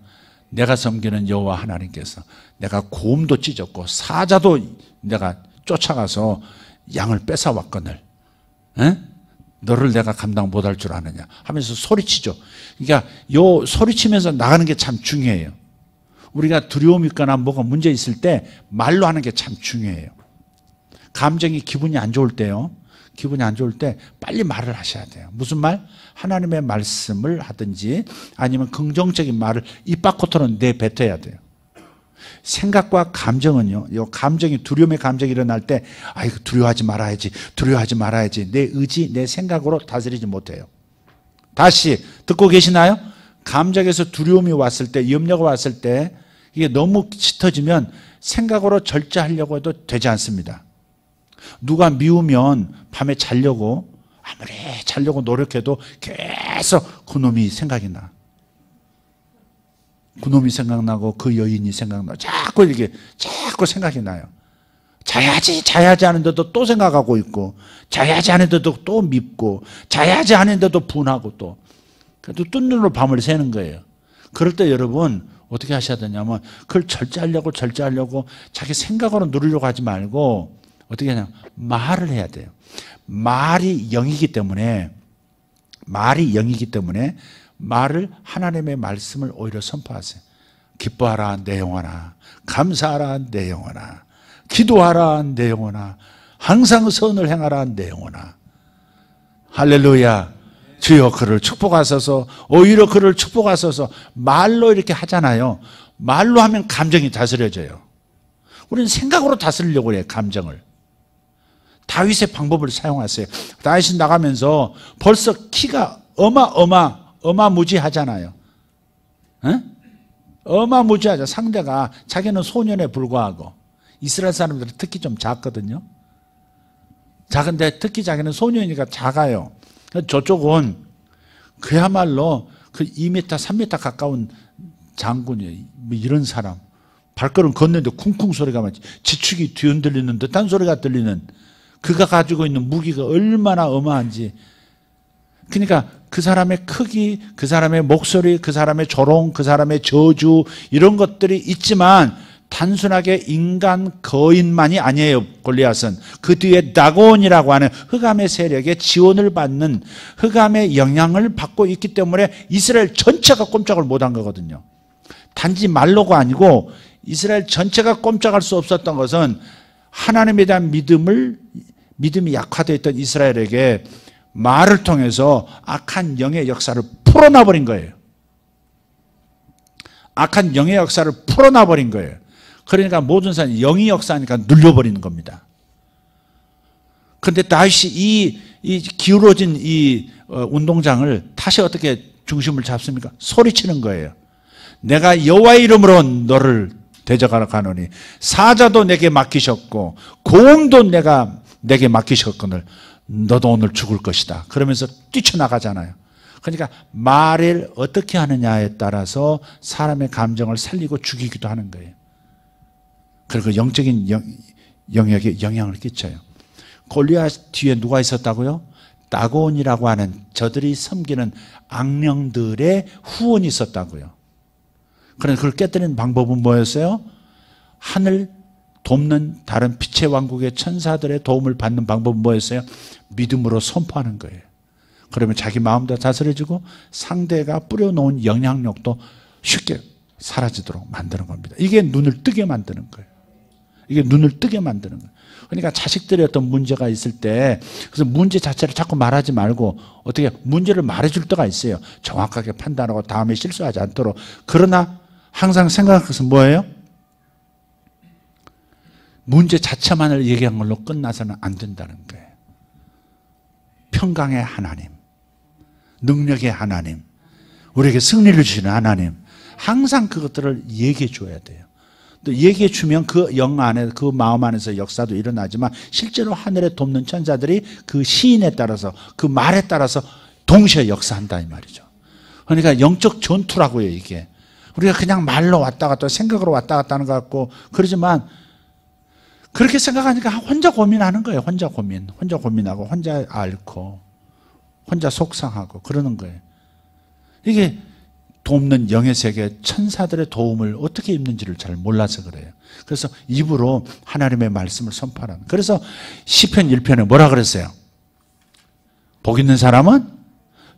내가 섬기는 여호와 하나님께서 내가 곰도 찢었고 사자도 내가 쫓아가서 양을 뺏어왔거늘 너를 내가 감당 못할 줄 아느냐 하면서 소리치죠. 그러니까 요 소리치면서 나가는 게 참 중요해요. 우리가 두려움이 있거나 뭐가 문제 있을 때 말로 하는 게 참 중요해요. 감정이 기분이 안 좋을 때요. 기분이 안 좋을 때 빨리 말을 하셔야 돼요. 무슨 말? 하나님의 말씀을 하든지 아니면 긍정적인 말을 입 밖으로 내뱉어야 돼요. 생각과 감정은요. 이 감정이 두려움의 감정이 일어날 때 아이고 두려워하지 말아야지. 두려워하지 말아야지. 내 의지, 내 생각으로 다스리지 못해요. 다시 듣고 계시나요? 감정에서 두려움이 왔을 때, 염려가 왔을 때 이게 너무 짙어지면 생각으로 절제하려고 해도 되지 않습니다. 누가 미우면 밤에 자려고 아무리 자려고 노력해도 계속 그놈이 생각이 나. 그놈이 생각나고 그 여인이 생각나고 자꾸 생각이 나요. 자야지 하는데도 또 생각하고 있고 자야지 하는데도 또 밉고 자야지 하는데도 분하고 또 그래도 뜬 눈으로 밤을 새는 거예요. 그럴 때 여러분 어떻게 하셔야 되냐면 그걸 절제하려고 자기 생각으로 누리려고 하지 말고 어떻게 하냐 말을 해야 돼요. 말이 영이기 때문에 말을 하나님의 말씀을 오히려 선포하세요. 기뻐하라 내 영혼아, 감사하라 내 영혼아, 기도하라 내 영혼아, 항상 선을 행하라 내 영혼아. 할렐루야. 주여 그를 축복하소서. 오히려 그를 축복하소서. 말로 이렇게 하잖아요. 말로 하면 감정이 다스려져요. 우리는 생각으로 다스리려고 해요, 감정을. 다윗의 방법을 사용하세요. 다윗이 나가면서 벌써 키가 어마무지하잖아요. 에? 어마무지하죠. 상대가 자기는 소년에 불과하고, 이스라엘 사람들은 특히 좀 작거든요. 작은데 특히 자기는 소년이니까 작아요. 저쪽은 그야말로 그 2m, 3m 가까운 장군이에요. 뭐 이런 사람. 발걸음 걷는데 쿵쿵 소리가 나지. 지축이 뒤흔들리는 듯한 소리가 들리는, 그가 가지고 있는 무기가 얼마나 어마한지. 그러니까 그 사람의 크기, 그 사람의 목소리, 그 사람의 조롱, 그 사람의 저주, 이런 것들이 있지만 단순하게 인간 거인만이 아니에요. 골리앗은 그 뒤에 다곤이라고 하는 흑암의 세력의 지원을 받는, 흑암의 영향을 받고 있기 때문에 이스라엘 전체가 꼼짝을 못한 거거든요. 단지 말로가 아니고 이스라엘 전체가 꼼짝할 수 없었던 것은 하나님에 대한 믿음이 약화되어 있던 이스라엘에게 말을 통해서 악한 영의 역사를 풀어놔버린 거예요. 악한 영의 역사를 풀어놔버린 거예요. 그러니까 모든 사람이 영의 역사니까 눌려버리는 겁니다. 그런데 다윗이 이 기울어진 이 운동장을 다시 어떻게 중심을 잡습니까? 소리치는 거예요. 내가 여호와의 이름으로 너를 대적하러 가노니 사자도 내게 맡기셨고 고음도 내게 맡기셨거늘 너도 오늘 죽을 것이다. 그러면서 뛰쳐나가잖아요. 그러니까 말을 어떻게 하느냐에 따라서 사람의 감정을 살리고 죽이기도 하는 거예요. 그리고 영적인 영역에 영향을 끼쳐요. 골리앗 뒤에 누가 있었다고요? 다곤이라고 하는 저들이 섬기는 악령들의 후원이 있었다고요. 그런데 그걸 깨뜨리는 방법은 뭐였어요? 하늘 돕는 다른 빛의 왕국의 천사들의 도움을 받는 방법은 뭐였어요? 믿음으로 선포하는 거예요. 그러면 자기 마음도 다스려지고 상대가 뿌려놓은 영향력도 쉽게 사라지도록 만드는 겁니다. 이게 눈을 뜨게 만드는 거예요. 이게 눈을 뜨게 만드는 거예요. 그러니까 자식들이 어떤 문제가 있을 때, 그래서 문제 자체를 자꾸 말하지 말고 어떻게 문제를 말해줄 때가 있어요. 정확하게 판단하고 다음에 실수하지 않도록. 그러나 항상 생각할 것은 뭐예요? 문제 자체만을 얘기한 걸로 끝나서는 안 된다는 거예요. 평강의 하나님, 능력의 하나님, 우리에게 승리를 주시는 하나님, 항상 그것들을 얘기해 줘야 돼요. 또 얘기해 주면 그 영 안에, 그 마음 안에서 역사도 일어나지만 실제로 하늘에 돕는 천사들이 그 시인에 따라서, 그 말에 따라서 동시에 역사한다 이 말이죠. 그러니까 영적 전투라고요, 이게. 우리가 그냥 말로 왔다 갔다 생각으로 왔다 갔다 하는 것 같고 그러지만 그렇게 생각하니까 혼자 고민하는 거예요. 혼자 고민하고 혼자 앓고 혼자 속상하고 그러는 거예요. 이게 돕는 영의 세계 천사들의 도움을 어떻게 입는지를 잘 몰라서 그래요. 그래서 입으로 하나님의 말씀을 선포하는. 그래서 시편 1편에 뭐라 그랬어요? 복 있는 사람은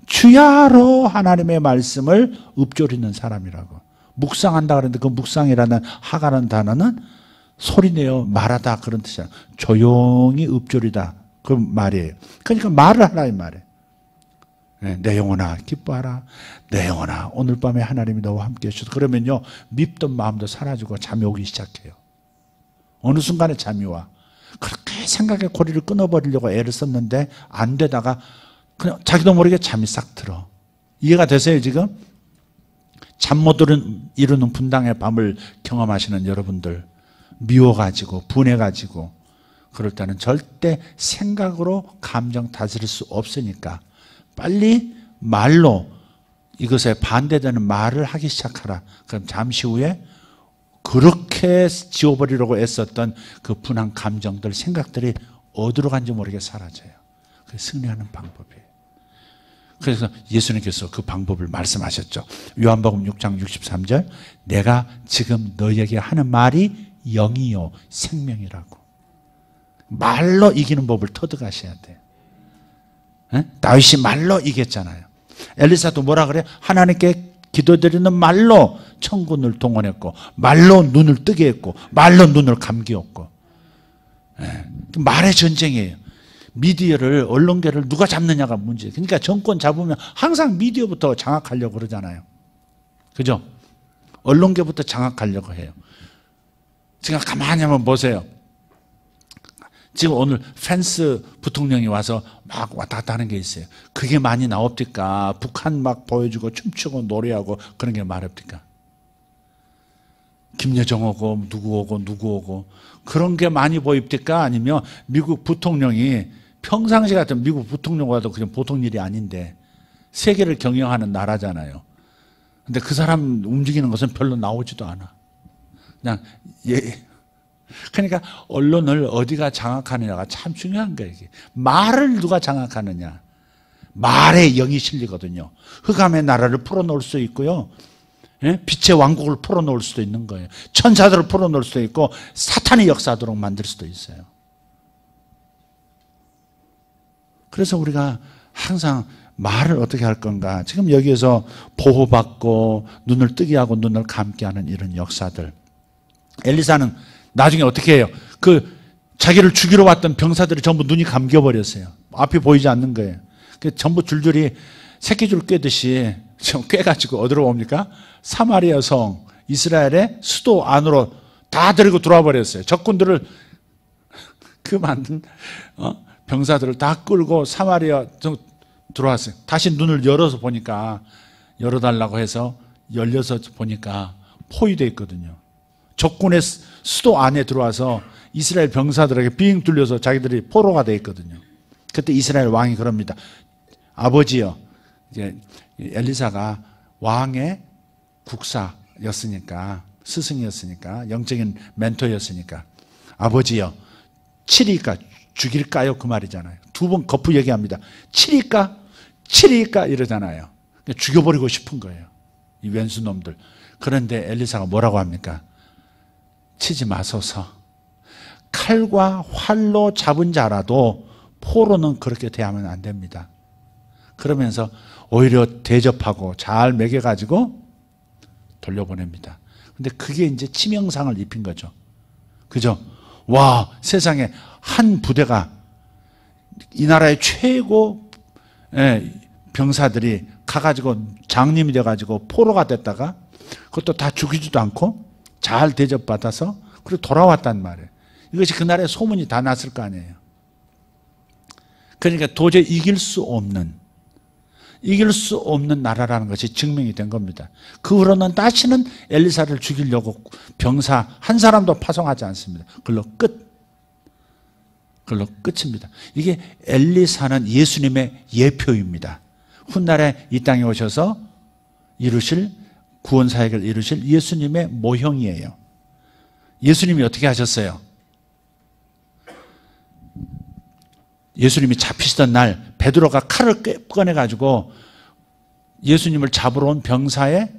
주야로 하나님의 말씀을 읊조리는 사람이라고. 묵상한다 그랬는데 그 묵상이라는 하가라는 단어는 소리내어 말하다 그런 뜻이야. 조용히 읊조리다 그 말이에요. 그러니까 말을 하라 이 말이에요. 내 영혼아 기뻐하라. 내 영혼아 오늘 밤에 하나님이 너와 함께 해주셔서. 그러면요 밉던 마음도 사라지고 잠이 오기 시작해요. 어느 순간에 잠이 와. 그렇게 생각에 고리를 끊어버리려고 애를 썼는데 안 되다가 그냥 자기도 모르게 잠이 싹 들어. 이해가 되세요 지금? 잠 못 이루는 분당의 밤을 경험하시는 여러분들, 미워가지고 분해가지고 그럴 때는 절대 생각으로 감정 다스릴 수 없으니까 빨리 말로 이것에 반대되는 말을 하기 시작하라. 그럼 잠시 후에 그렇게 지워버리려고 애썼던 그 분한 감정들, 생각들이 어디로 간지 모르게 사라져요. 그게 승리하는 방법이에요. 그래서 예수님께서 그 방법을 말씀하셨죠. 요한복음 6장 63절 내가 지금 너희에게 하는 말이 영이요 생명이라고. 말로 이기는 법을 터득하셔야 돼요. 다윗이 말로 이겼잖아요. 엘리사도 뭐라 그래? 하나님께 기도드리는 말로 천군을 동원했고, 말로 눈을 뜨게 했고, 말로 눈을 감기었고. 말의 전쟁이에요. 미디어를, 언론계를 누가 잡느냐가 문제예요. 그러니까 정권 잡으면 항상 미디어부터 장악하려고 그러잖아요. 그죠? 언론계부터 장악하려고 해요. 지금 가만히 한번 보세요. 지금 오늘 펜스 부통령이 와서 막 왔다 갔다 하는 게 있어요. 그게 많이 나옵니까? 북한 막 보여주고 춤추고 노래하고 그런 게 말입니까? 김여정 오고 누구 오고 누구 오고 그런 게 많이 보입니까? 아니면 미국 부통령이 평상시 같은 미국 부통령 와도 그냥 보통 일이 아닌데 세계를 경영하는 나라잖아요. 근데 그 사람 움직이는 것은 별로 나오지도 않아. 그냥 그러니까 언론을 어디가 장악하느냐가 참 중요한 거예요. 이게. 말을 누가 장악하느냐. 말에 영이 실리거든요. 흑암의 나라를 풀어놓을 수 있고요. 예? 빛의 왕국을 풀어놓을 수도 있는 거예요. 천사들을 풀어놓을 수도 있고 사탄이 역사하도록 만들 수도 있어요. 그래서 우리가 항상 말을 어떻게 할 건가. 지금 여기에서 보호받고 눈을 뜨게 하고 눈을 감게 하는 이런 역사들. 엘리사는 나중에 어떻게 해요? 자기를 죽이러 왔던 병사들이 전부 눈이 감겨버렸어요. 앞이 보이지 않는 거예요. 전부 줄줄이 새끼줄 꿰듯이 꿰가지고 어디로 옵니까? 사마리아 성, 이스라엘의 수도 안으로 다 데리고 들어와 버렸어요. 적군들을 만든 병사들을 다 끌고 사마리아 들어왔어요. 다시 눈을 열어서 보니까, 열어달라고 해서 열려서 보니까 포위되어 있거든요. 적군의 수도 안에 들어와서 이스라엘 병사들에게 빙 뚫려서 자기들이 포로가 되어 있거든요. 그때 이스라엘 왕이 그럽니다. 아버지요. 이제 엘리사가 왕의 국사였으니까, 스승이었으니까, 영적인 멘토였으니까, 아버지요. 칠일까? 죽일까요? 그 말이잖아요. 두 번 거푸 얘기합니다. 칠일까? 칠일까? 이러잖아요. 죽여버리고 싶은 거예요. 이 왼수놈들. 그런데 엘리사가 뭐라고 합니까? 치지 마소서. 칼과 활로 잡은 자라도 포로는 그렇게 대하면 안 됩니다. 그러면서 오히려 대접하고 잘 먹여가지고 돌려보냅니다. 근데 그게 이제 치명상을 입힌 거죠. 그죠? 와, 세상에 한 부대가 이 나라의 최고 병사들이 가가지고 장님이 돼가지고 포로가 됐다가 그것도 다 죽이지도 않고 잘 대접받아서 그리고 돌아왔단 말이에요. 이것이 그날의 소문이 다 났을 거 아니에요. 그러니까 도저히 이길 수 없는 나라라는 것이 증명이 된 겁니다. 그 후로는 다시는 엘리사를 죽이려고 병사 한 사람도 파송하지 않습니다. 그걸로 끝입니다. 이게 엘리사는 예수님의 예표입니다. 훗날에 이 땅에 오셔서 이루실 구원 사역을 이루실 예수님의 모형이에요. 예수님이 어떻게 하셨어요? 예수님이 잡히시던 날 베드로가 칼을 꺼내가지고 예수님을 잡으러 온 병사의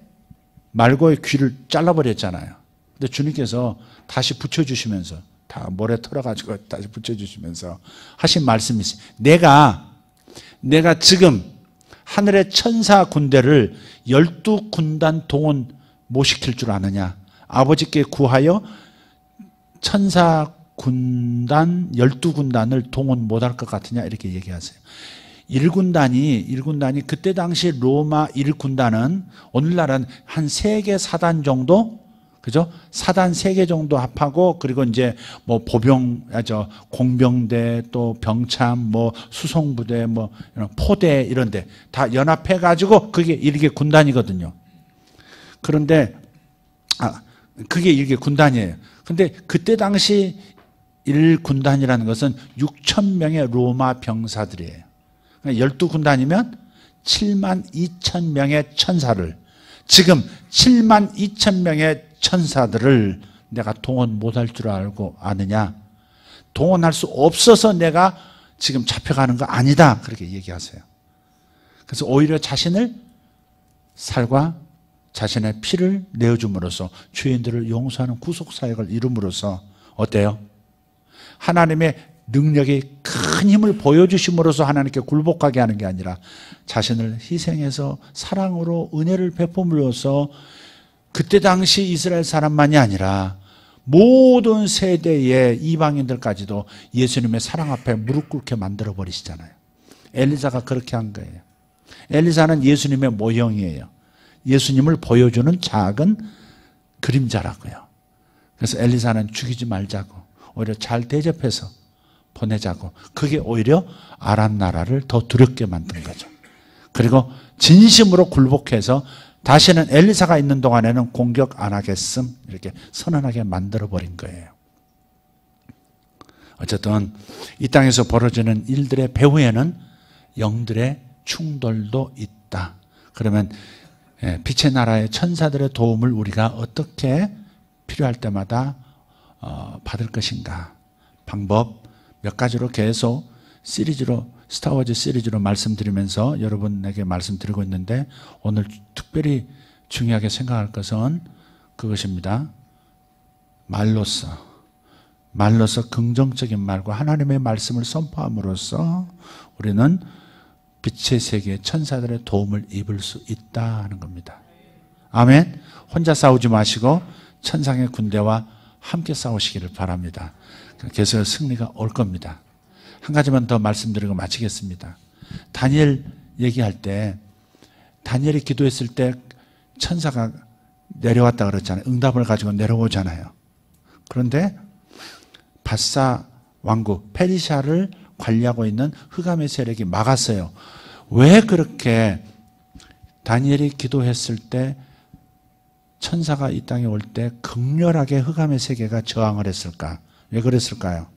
말고의 귀를 잘라버렸잖아요. 근데 주님께서 다시 붙여주시면서 다 모래 털어가지고 다시 붙여주시면서 하신 말씀이 있어요. 내가 지금 하늘의 천사 군대를 12군단 동원 못 시킬 줄 아느냐? 아버지께 구하여 천사 군단 12군단을 동원 못 할 것 같으냐? 이렇게 얘기하세요. 1군단이 그때 당시 로마 1군단은 오늘날은 한 3개 사단 정도, 그죠? 사단 3개 정도 합하고, 그리고 이제 뭐 공병대, 또 병참, 뭐 수송부대, 뭐 포대 이런데 다 연합해가지고 그게 1개 군단이거든요. 그런데, 그게 1개 군단이에요. 근데 그때 당시 1군단이라는 것은 6,000명의 로마 병사들이에요. 12군단이면 72,000명의 천사를, 지금 72,000명의 천사들을 내가 동원 못할 줄 알고 아느냐? 동원할 수 없어서 내가 지금 잡혀가는 거 아니다. 그렇게 얘기하세요. 그래서 오히려 자신을 살과 자신의 피를 내어줌으로써 죄인들을 용서하는 구속사역을 이룸으로써 어때요? 하나님의 능력이 큰 힘을 보여주심으로써 하나님께 굴복하게 하는 게 아니라 자신을 희생해서 사랑으로 은혜를 베품으로써 그때 당시 이스라엘 사람만이 아니라 모든 세대의 이방인들까지도 예수님의 사랑 앞에 무릎 꿇게 만들어 버리시잖아요. 엘리사가 그렇게 한 거예요. 엘리사는 예수님의 모형이에요. 예수님을 보여주는 작은 그림자라고요. 그래서 엘리사는 죽이지 말자고 오히려 잘 대접해서 보내자고, 그게 오히려 아람 나라를 더 두렵게 만든 거죠. 그리고 진심으로 굴복해서 다시는 엘리사가 있는 동안에는 공격 안 하겠음 이렇게 선언하게 만들어버린 거예요. 어쨌든 이 땅에서 벌어지는 일들의 배후에는 영들의 충돌도 있다. 그러면 빛의 나라의 천사들의 도움을 우리가 어떻게 필요할 때마다 받을 것인가. 방법 몇 가지로 계속 시리즈로, 스타워즈 시리즈로 말씀드리면서 여러분에게 말씀드리고 있는데, 오늘 특별히 중요하게 생각할 것은 그것입니다. 말로써 긍정적인 말과 하나님의 말씀을 선포함으로써 우리는 빛의 세계 천사들의 도움을 입을 수 있다 하는 겁니다. 아멘. 혼자 싸우지 마시고 천상의 군대와 함께 싸우시기를 바랍니다. 그래서 승리가 올 겁니다. 한 가지만 더 말씀드리고 마치겠습니다. 다니엘 얘기할 때, 다니엘이 기도했을 때 천사가 내려왔다 그랬잖아요. 응답을 가지고 내려오잖아요. 그런데 바사 왕국 페르시아를 관리하고 있는 흑암의 세력이 막았어요. 왜 그렇게 다니엘이 기도했을 때 천사가 이 땅에 올 때 극렬하게 흑암의 세계가 저항을 했을까? 왜 그랬을까요?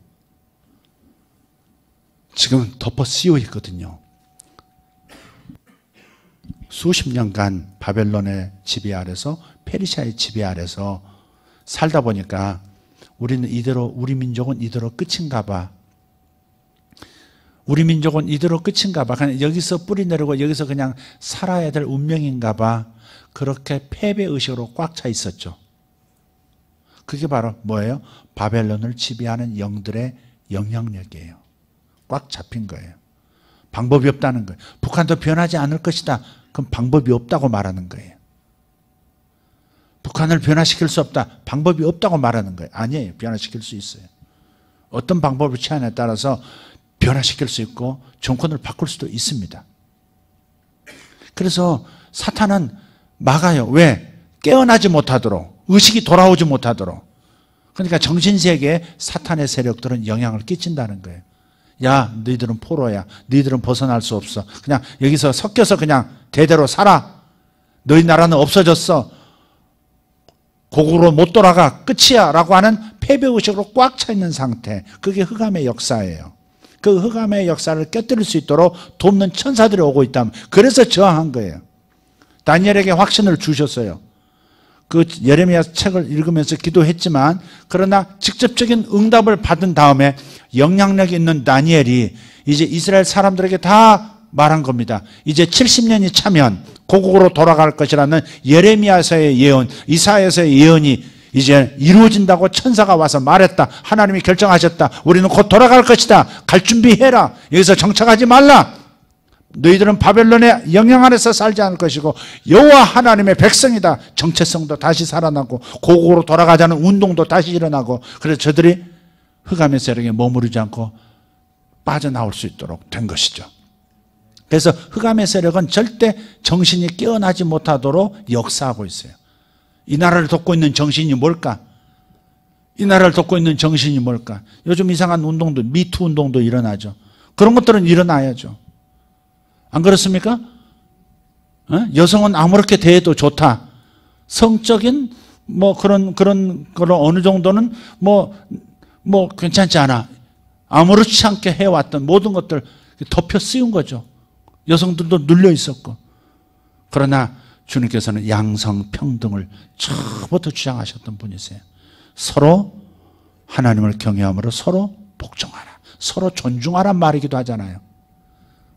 지금 덮어 씌워 있거든요. 수십 년간 바벨론의 지배 아래서, 페르시아의 지배 아래서 살다 보니까 우리 민족은 이대로 끝인가 봐. 우리 민족은 이대로 끝인가 봐. 그냥 여기서 뿌리 내리고 여기서 그냥 살아야 될 운명인가 봐. 그렇게 패배의식으로 꽉 차 있었죠. 그게 바로 뭐예요? 바벨론을 지배하는 영들의 영향력이에요. 꽉 잡힌 거예요. 방법이 없다는 거예요. 북한도 변하지 않을 것이다. 그럼 방법이 없다고 말하는 거예요. 북한을 변화시킬 수 없다. 방법이 없다고 말하는 거예요. 아니에요. 변화시킬 수 있어요. 어떤 방법을 취하냐에 따라서 변화시킬 수 있고 정권을 바꿀 수도 있습니다. 그래서 사탄은 막아요. 왜? 깨어나지 못하도록, 의식이 돌아오지 못하도록. 그러니까 정신세계에 사탄의 세력들은 영향을 끼친다는 거예요. 야, 너희들은 포로야. 너희들은 벗어날 수 없어. 그냥 여기서 섞여서 그냥 대대로 살아. 너희 나라는 없어졌어. 고국으로 못 돌아가. 끝이야. 라고 하는 패배의식으로 꽉 차 있는 상태. 그게 흑암의 역사예요. 그 흑암의 역사를 깨뜨릴 수 있도록 돕는 천사들이 오고 있다면, 그래서 저항한 거예요. 다니엘에게 확신을 주셨어요. 그 예레미야 책을 읽으면서 기도했지만, 그러나 직접적인 응답을 받은 다음에 영향력이 있는 다니엘이 이제 이스라엘 사람들에게 다 말한 겁니다. 이제 70년이 차면 고국으로 돌아갈 것이라는 예레미야서의 예언, 이사야서의 예언이 이제 이루어진다고 천사가 와서 말했다. 하나님이 결정하셨다. 우리는 곧 돌아갈 것이다. 갈 준비해라. 여기서 정착하지 말라. 너희들은 바벨론의 영향 아래서 살지 않을 것이고 여호와 하나님의 백성이다. 정체성도 다시 살아나고 고국으로 돌아가자는 운동도 다시 일어나고, 그래서 저들이 흑암의 세력에 머무르지 않고 빠져나올 수 있도록 된 것이죠. 그래서 흑암의 세력은 절대 정신이 깨어나지 못하도록 역사하고 있어요. 이 나라를 돕고 있는 정신이 뭘까? 이 나라를 돕고 있는 정신이 뭘까? 요즘 이상한 운동도, 미투 운동도 일어나죠. 그런 것들은 일어나야죠. 안 그렇습니까? 여성은 아무렇게 대해도 좋다. 성적인 그런 어느 정도는 괜찮지 않아. 아무렇지 않게 해왔던 모든 것들 덮여 씌운 거죠. 여성들도 눌려 있었고. 그러나 주님께서는 양성평등을 처음부터 주장하셨던 분이세요. 서로 하나님을 경외함으로 서로 복종하라. 서로 존중하란 말이기도 하잖아요.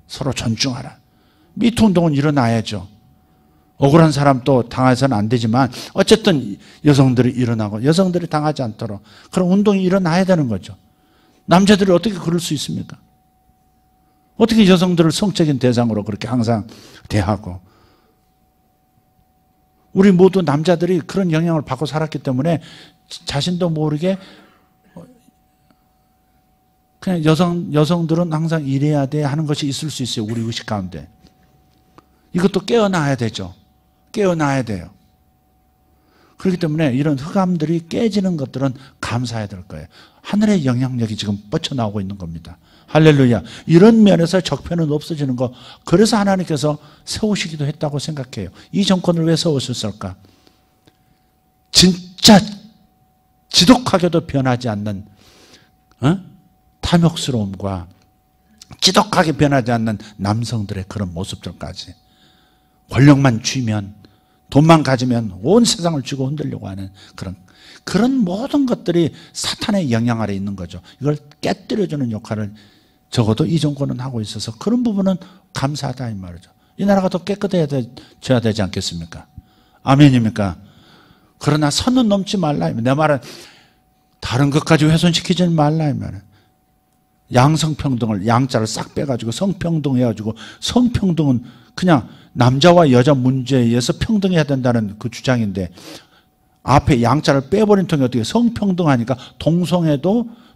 서로 존중하라. 미투 운동은 일어나야죠. 억울한 사람 또 당해서는 안 되지만 어쨌든 여성들이 일어나고 여성들이 당하지 않도록 그런 운동이 일어나야 되는 거죠. 남자들이 어떻게 그럴 수 있습니까? 어떻게 여성들을 성적인 대상으로 그렇게 항상 대하고. 우리 모두 남자들이 그런 영향을 받고 살았기 때문에 자신도 모르게 그냥 여성들은 항상 이래야 돼 하는 것이 있을 수 있어요. 우리 의식 가운데. 이것도 깨어나야 되죠. 깨어나야 돼요. 그렇기 때문에 이런 흑암들이 깨지는 것들은 감사해야 될 거예요. 하늘의 영향력이 지금 뻗쳐나오고 있는 겁니다. 할렐루야. 이런 면에서 적폐는 없어지는 거, 그래서 하나님께서 세우시기도 했다고 생각해요. 이 정권을 왜 세우셨을까? 진짜 지독하게도 변하지 않는 탐욕스러움과 지독하게 변하지 않는 남성들의 그런 모습들까지, 권력만 쥐면, 돈만 가지면 온 세상을 쥐고 흔들려고 하는 그런 모든 것들이 사탄의 영향 아래 있는 거죠. 이걸 깨뜨려주는 역할을 적어도 이 정권은 하고 있어서 그런 부분은 감사하다 이 말이죠. 이 나라가 더 깨끗해져야 되지 않겠습니까? 아멘입니까? 그러나 선은 넘지 말라. 내 말은 다른 것까지 훼손시키지 말라 이 말은. 양성평등을, 양자를 싹 빼가지고 성평등 해가지고, 성평등은 그냥 남자와 여자 문제에서 평등해야 된다는 그 주장인데, 앞에 양자를 빼버린 통에 어떻게 성평등하니까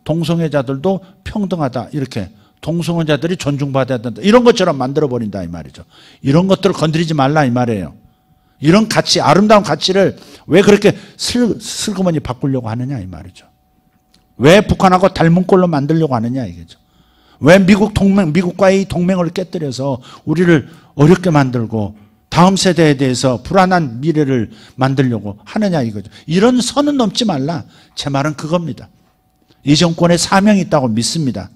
동성애자들도 평등하다, 이렇게 동성애자들이 존중받아야 된다, 이런 것처럼 만들어버린다 이 말이죠. 이런 것들을 건드리지 말라 이 말이에요. 이런 가치, 아름다운 가치를 왜 그렇게 슬그머니 바꾸려고 하느냐 이 말이죠. 왜 북한하고 닮은 꼴로 만들려고 하느냐 이거죠. 왜 미국과의 동맹을 깨뜨려서 우리를 어렵게 만들고 다음 세대에 대해서 불안한 미래를 만들려고 하느냐 이거죠. 이런 선은 넘지 말라. 제 말은 그겁니다. 이 정권에 사명이 있다고 믿습니다.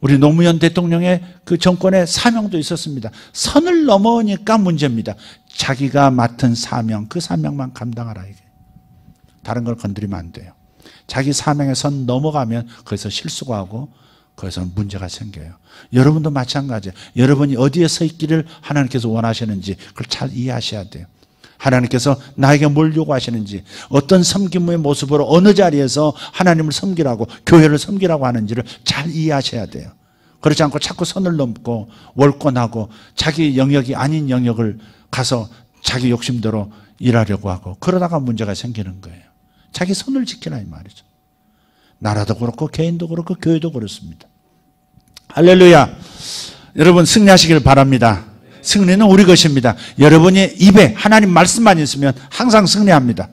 우리 노무현 대통령의 그 정권에 사명도 있었습니다. 선을 넘으니까 문제입니다. 자기가 맡은 사명, 그 사명만 감당하라 이게. 다른 걸 건드리면 안 돼요. 자기 사명의 선 넘어가면 거기서 실수가 하고 거기서 문제가 생겨요. 여러분도 마찬가지예요. 여러분이 어디에 서 있기를 하나님께서 원하시는지 그걸 잘 이해하셔야 돼요. 하나님께서 나에게 뭘 요구하시는지, 어떤 섬김의 모습으로 어느 자리에서 하나님을 섬기라고, 교회를 섬기라고 하는지를 잘 이해하셔야 돼요. 그렇지 않고 자꾸 선을 넘고 월권하고 자기 영역이 아닌 영역을 가서 자기 욕심대로 일하려고 하고, 그러다가 문제가 생기는 거예요. 자기 선을 지키라 이 말이죠. 나라도 그렇고 개인도 그렇고 교회도 그렇습니다. 할렐루야. 여러분 승리하시길 바랍니다. 승리는 우리 것입니다. 여러분의 입에 하나님 말씀만 있으면 항상 승리합니다.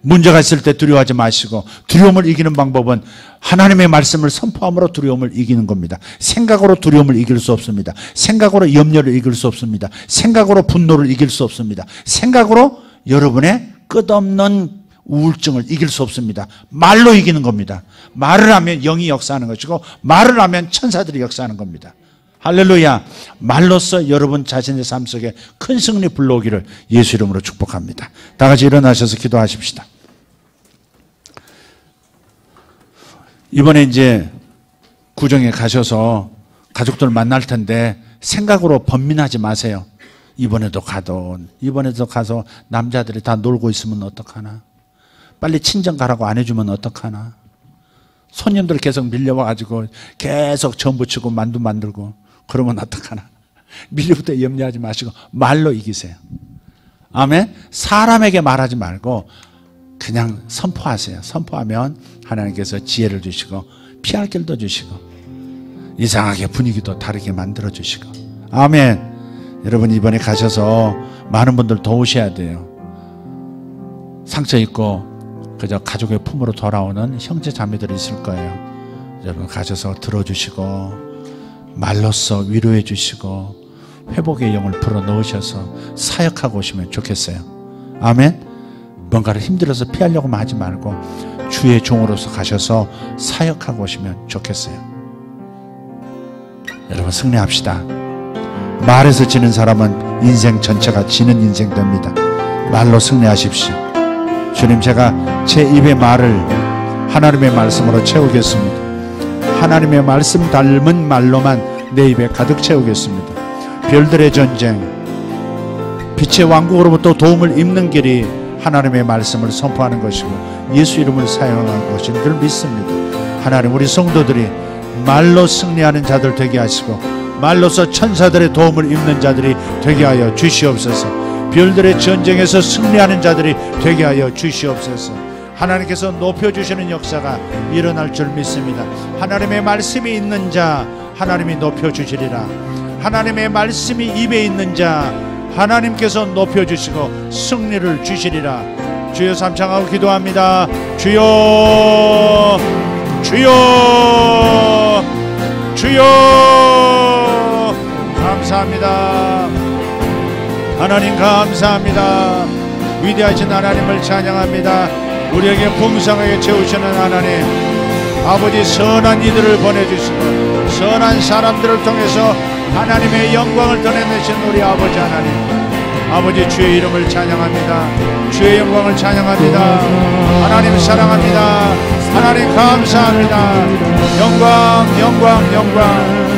문제가 있을 때 두려워하지 마시고, 두려움을 이기는 방법은 하나님의 말씀을 선포함으로 두려움을 이기는 겁니다. 생각으로 두려움을 이길 수 없습니다. 생각으로 염려를 이길 수 없습니다. 생각으로 분노를 이길 수 없습니다. 생각으로 여러분의 끝없는 우울증을 이길 수 없습니다. 말로 이기는 겁니다. 말을 하면 영이 역사하는 것이고, 말을 하면 천사들이 역사하는 겁니다. 할렐루야. 말로써 여러분 자신의 삶 속에 큰 승리 불러오기를 예수 이름으로 축복합니다. 다 같이 일어나셔서 기도하십시다. 이번에 이제 구정에 가셔서 가족들 만날 텐데 생각으로 번민하지 마세요. 이번에도 가서 남자들이 다 놀고 있으면 어떡하나, 빨리 친정 가라고 안 해주면 어떡하나, 손님들 계속 밀려와가지고 계속 전 부치고 만두 만들고 그러면 어떡하나. 미래부터 염려하지 마시고 말로 이기세요. 아멘. 사람에게 말하지 말고 그냥 선포하세요. 선포하면 하나님께서 지혜를 주시고 피할 길도 주시고 이상하게 분위기도 다르게 만들어 주시고. 아멘. 여러분 이번에 가셔서 많은 분들 도우셔야 돼요. 상처 있고 그저 가족의 품으로 돌아오는 형제 자매들이 있을 거예요. 여러분 가셔서 들어주시고 말로써 위로해 주시고 회복의 영을 불어넣으셔서 사역하고 오시면 좋겠어요. 아멘. 뭔가를 힘들어서 피하려고만 하지 말고 주의 종으로서 가셔서 사역하고 오시면 좋겠어요. 여러분 승리합시다. 말에서 지는 사람은 인생 전체가 지는 인생 됩니다. 말로 승리하십시오. 주님, 제가 제 입의 말을 하나님의 말씀으로 채우겠습니다. 하나님의 말씀 닮은 말로만 내 입에 가득 채우겠습니다. 별들의 전쟁, 빛의 왕국으로부터 도움을 입는 길이 하나님의 말씀을 선포하는 것이고 예수 이름을 사용하는 것인 줄 믿습니다. 하나님, 우리 성도들이 말로 승리하는 자들 되게 하시고 말로서 천사들의 도움을 입는 자들이 되게 하여 주시옵소서. 별들의 전쟁에서 승리하는 자들이 되게 하여 주시옵소서. 하나님께서 높여주시는 역사가 일어날 줄 믿습니다. 하나님의 말씀이 있는 자 하나님이 높여주시리라. 하나님의 말씀이 입에 있는 자 하나님께서 높여주시고 승리를 주시리라. 주여, 삼창하고 기도합니다. 주여, 주여, 주여. 감사합니다. 하나님 감사합니다. 위대하신 하나님을 찬양합니다. 우리에게 풍성하게 채우시는 하나님, 아버지, 선한 이들을 보내주시고 선한 사람들을 통해서 하나님의 영광을 드러내신 우리 아버지 하나님, 아버지, 주의 이름을 찬양합니다. 주의 영광을 찬양합니다. 하나님 사랑합니다. 하나님 감사합니다. 영광, 영광, 영광.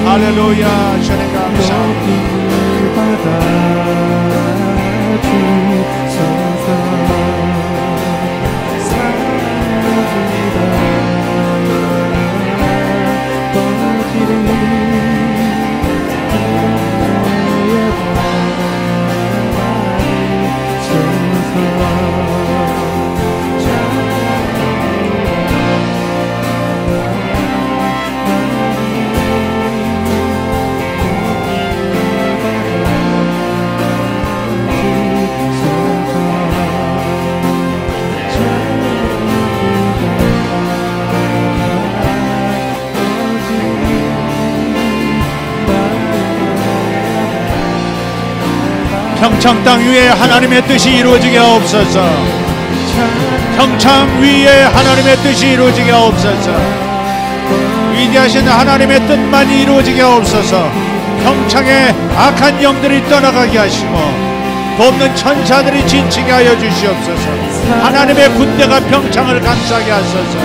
할렐루야. 주님 감사합니다. 평창 땅 위에 하나님의 뜻이 이루어지게 하옵소서. 평창 위에 하나님의 뜻이 이루어지게 하옵소서. 위대하신 하나님의 뜻만이 이루어지게 하옵소서. 평창에 악한 영들이 떠나가게 하시고 돕는 천사들이 진치게 하여 주시옵소서. 하나님의 군대가 평창을 감싸게 하소서.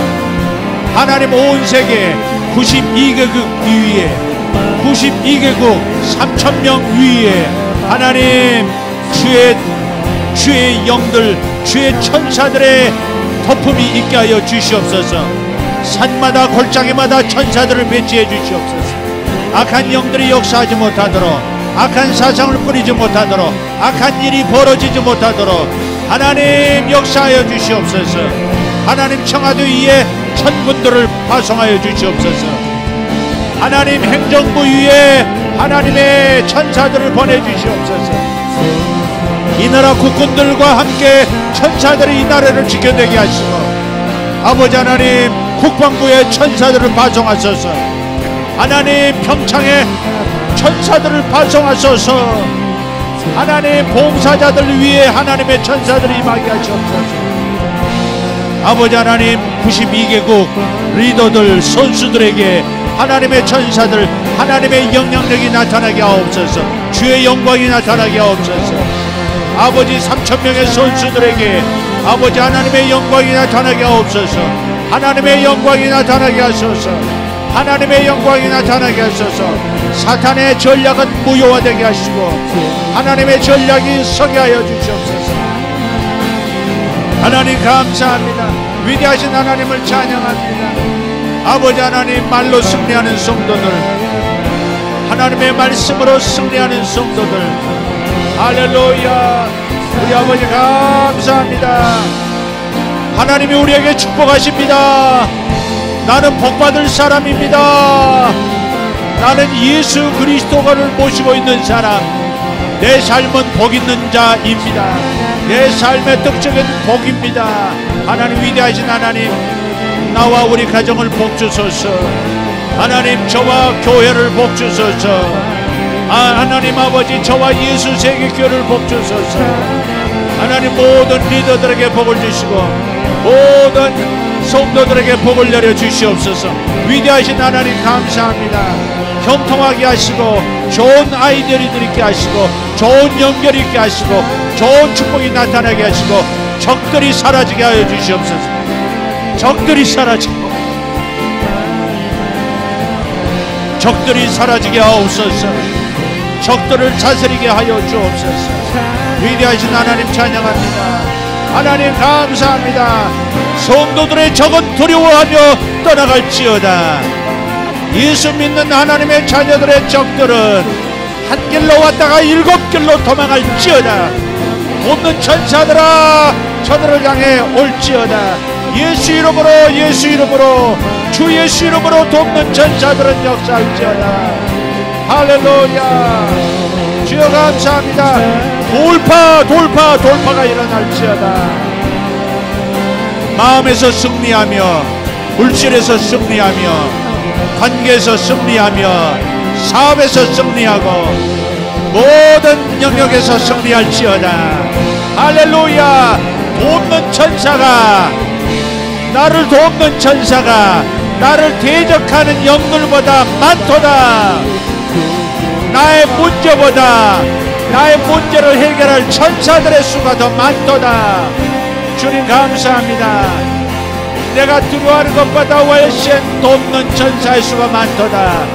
하나님, 온 세계 92개국 위에 92개국 3,000명 위에 하나님, 주의 영들, 주의 천사들의 덮음이 있게 하여 주시옵소서. 산마다 골짜기마다 천사들을 배치해 주시옵소서. 악한 영들이 역사하지 못하도록, 악한 사상을 뿌리지 못하도록, 악한 일이 벌어지지 못하도록 하나님 역사하여 주시옵소서. 하나님, 청와대 위에 천군들을 파송하여 주시옵소서. 하나님, 행정부 위에 하나님의 천사들을 보내주시옵소서. 이 나라 국군들과 함께 천사들이 이 나라를 지켜내게 하시고 아버지 하나님, 국방부에 천사들을 파송하소서. 하나님, 평창에 천사들을 파송하소서. 하나님, 봉사자들 위해 하나님의 천사들이 임하게 하시옵소서. 아버지 하나님, 92개국 리더들, 선수들에게 하나님의 천사들, 하나님의 영향력이 나타나게 하옵소서. 주의 영광이 나타나게 하옵소서. 아버지, 3,000명의 선수들에게 아버지 하나님의 영광이 나타나게 하옵소서. 하나님의 영광이 나타나게 하소서. 하나님의 영광이 나타나게 하소서. 사탄의 전략은 무효화되게 하시고 하나님의 전략이 서게 하여 주시옵소서. 하나님 감사합니다. 위대하신 하나님을 찬양합니다. 아버지 하나님, 말로 승리하는 성도들, 하나님의 말씀으로 승리하는 성도들, 할렐루야. 우리 아버지 감사합니다. 하나님이 우리에게 축복하십니다. 나는 복받을 사람입니다. 나는 예수 그리스도를 모시고 있는 사람, 내 삶은 복 있는 자입니다. 내 삶의 특징은 복입니다. 하나님, 위대하신 하나님, 나와 우리 가정을 복주소서. 하나님, 저와 교회를 복주소서. 하나님 아버지, 저와 예수 세계교회를 복주소서. 하나님, 모든 리더들에게 복을 주시고 모든 성도들에게 복을 내려 주시옵소서. 위대하신 하나님 감사합니다. 형통하게 하시고 좋은 아이디어를 있게 하시고 좋은 연결이 있게 하시고 좋은 축복이 나타나게 하시고 적들이 사라지게 하여 주시옵소서. 적들이 사라지고 적들이 사라지게 하옵소서. 적들을 다스리게 하여 주옵소서. 위대하신 하나님 찬양합니다. 하나님 감사합니다. 성도들의 적은 두려워하며 떠나갈지어다. 예수 믿는 하나님의 자녀들의 적들은 한 길로 왔다가 7길로 도망갈지어다. 돕는 천사들아 저들을 향해 올지어다. 예수 이름으로, 예수 이름으로, 주 예수 이름으로 돕는 천사들은 역사할지어다. 할렐루야. 주여 감사합니다. 돌파가 일어날지어다. 마음에서 승리하며, 물질에서 승리하며, 관계에서 승리하며, 사업에서 승리하고, 모든 영역에서 승리할지어다. 할렐루야. 돕는 천사가, 나를 돕는 천사가 나를 대적하는 영들보다 많도다. 나의 문제보다 나의 문제를 해결할 천사들의 수가 더 많도다. 주님 감사합니다. 내가 두려워하는 것보다 훨씬 돕는 천사의 수가 많도다.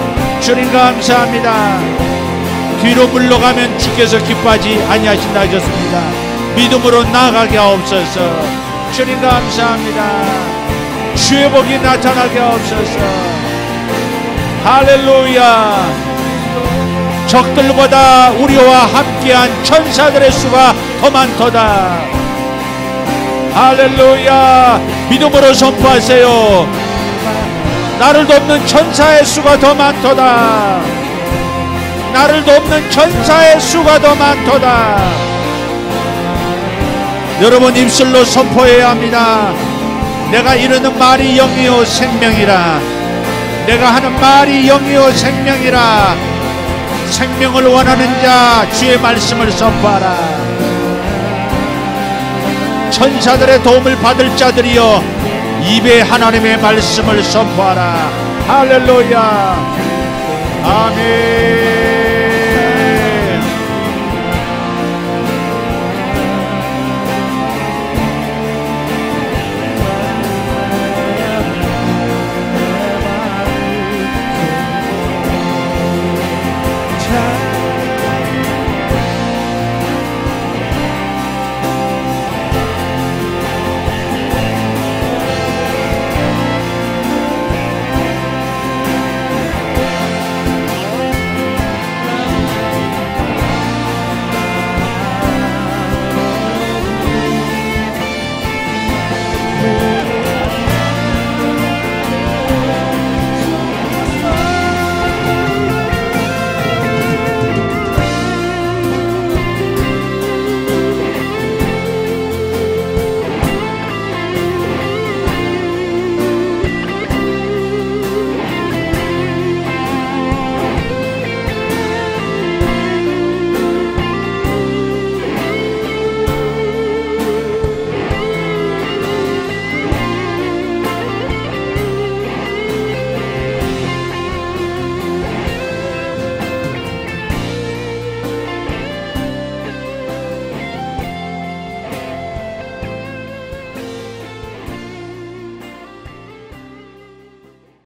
주님 감사합니다. 뒤로 물러가면 주께서 기뻐하지 아니하신다 하셨습니다. 믿음으로 나아가게 하옵소서. 주님 감사합니다. 주의 복이 나타나게 하옵소서. 할렐루야. 적들보다 우리와 함께한 천사들의 수가 더 많도다. 할렐루야. 믿음으로 선포하세요. 나를 돕는 천사의 수가 더 많도다. 나를 돕는 천사의 수가 더 많도다. 여러분 입술로 선포해야 합니다. 내가 이르는 말이 영이요 생명이라. 내가 하는 말이 영이요 생명이라. 생명을 원하는 자 주의 말씀을 선포하라. 천사들의 도움을 받을 자들이여 입에 하나님의 말씀을 선포하라. 할렐루야. 아멘.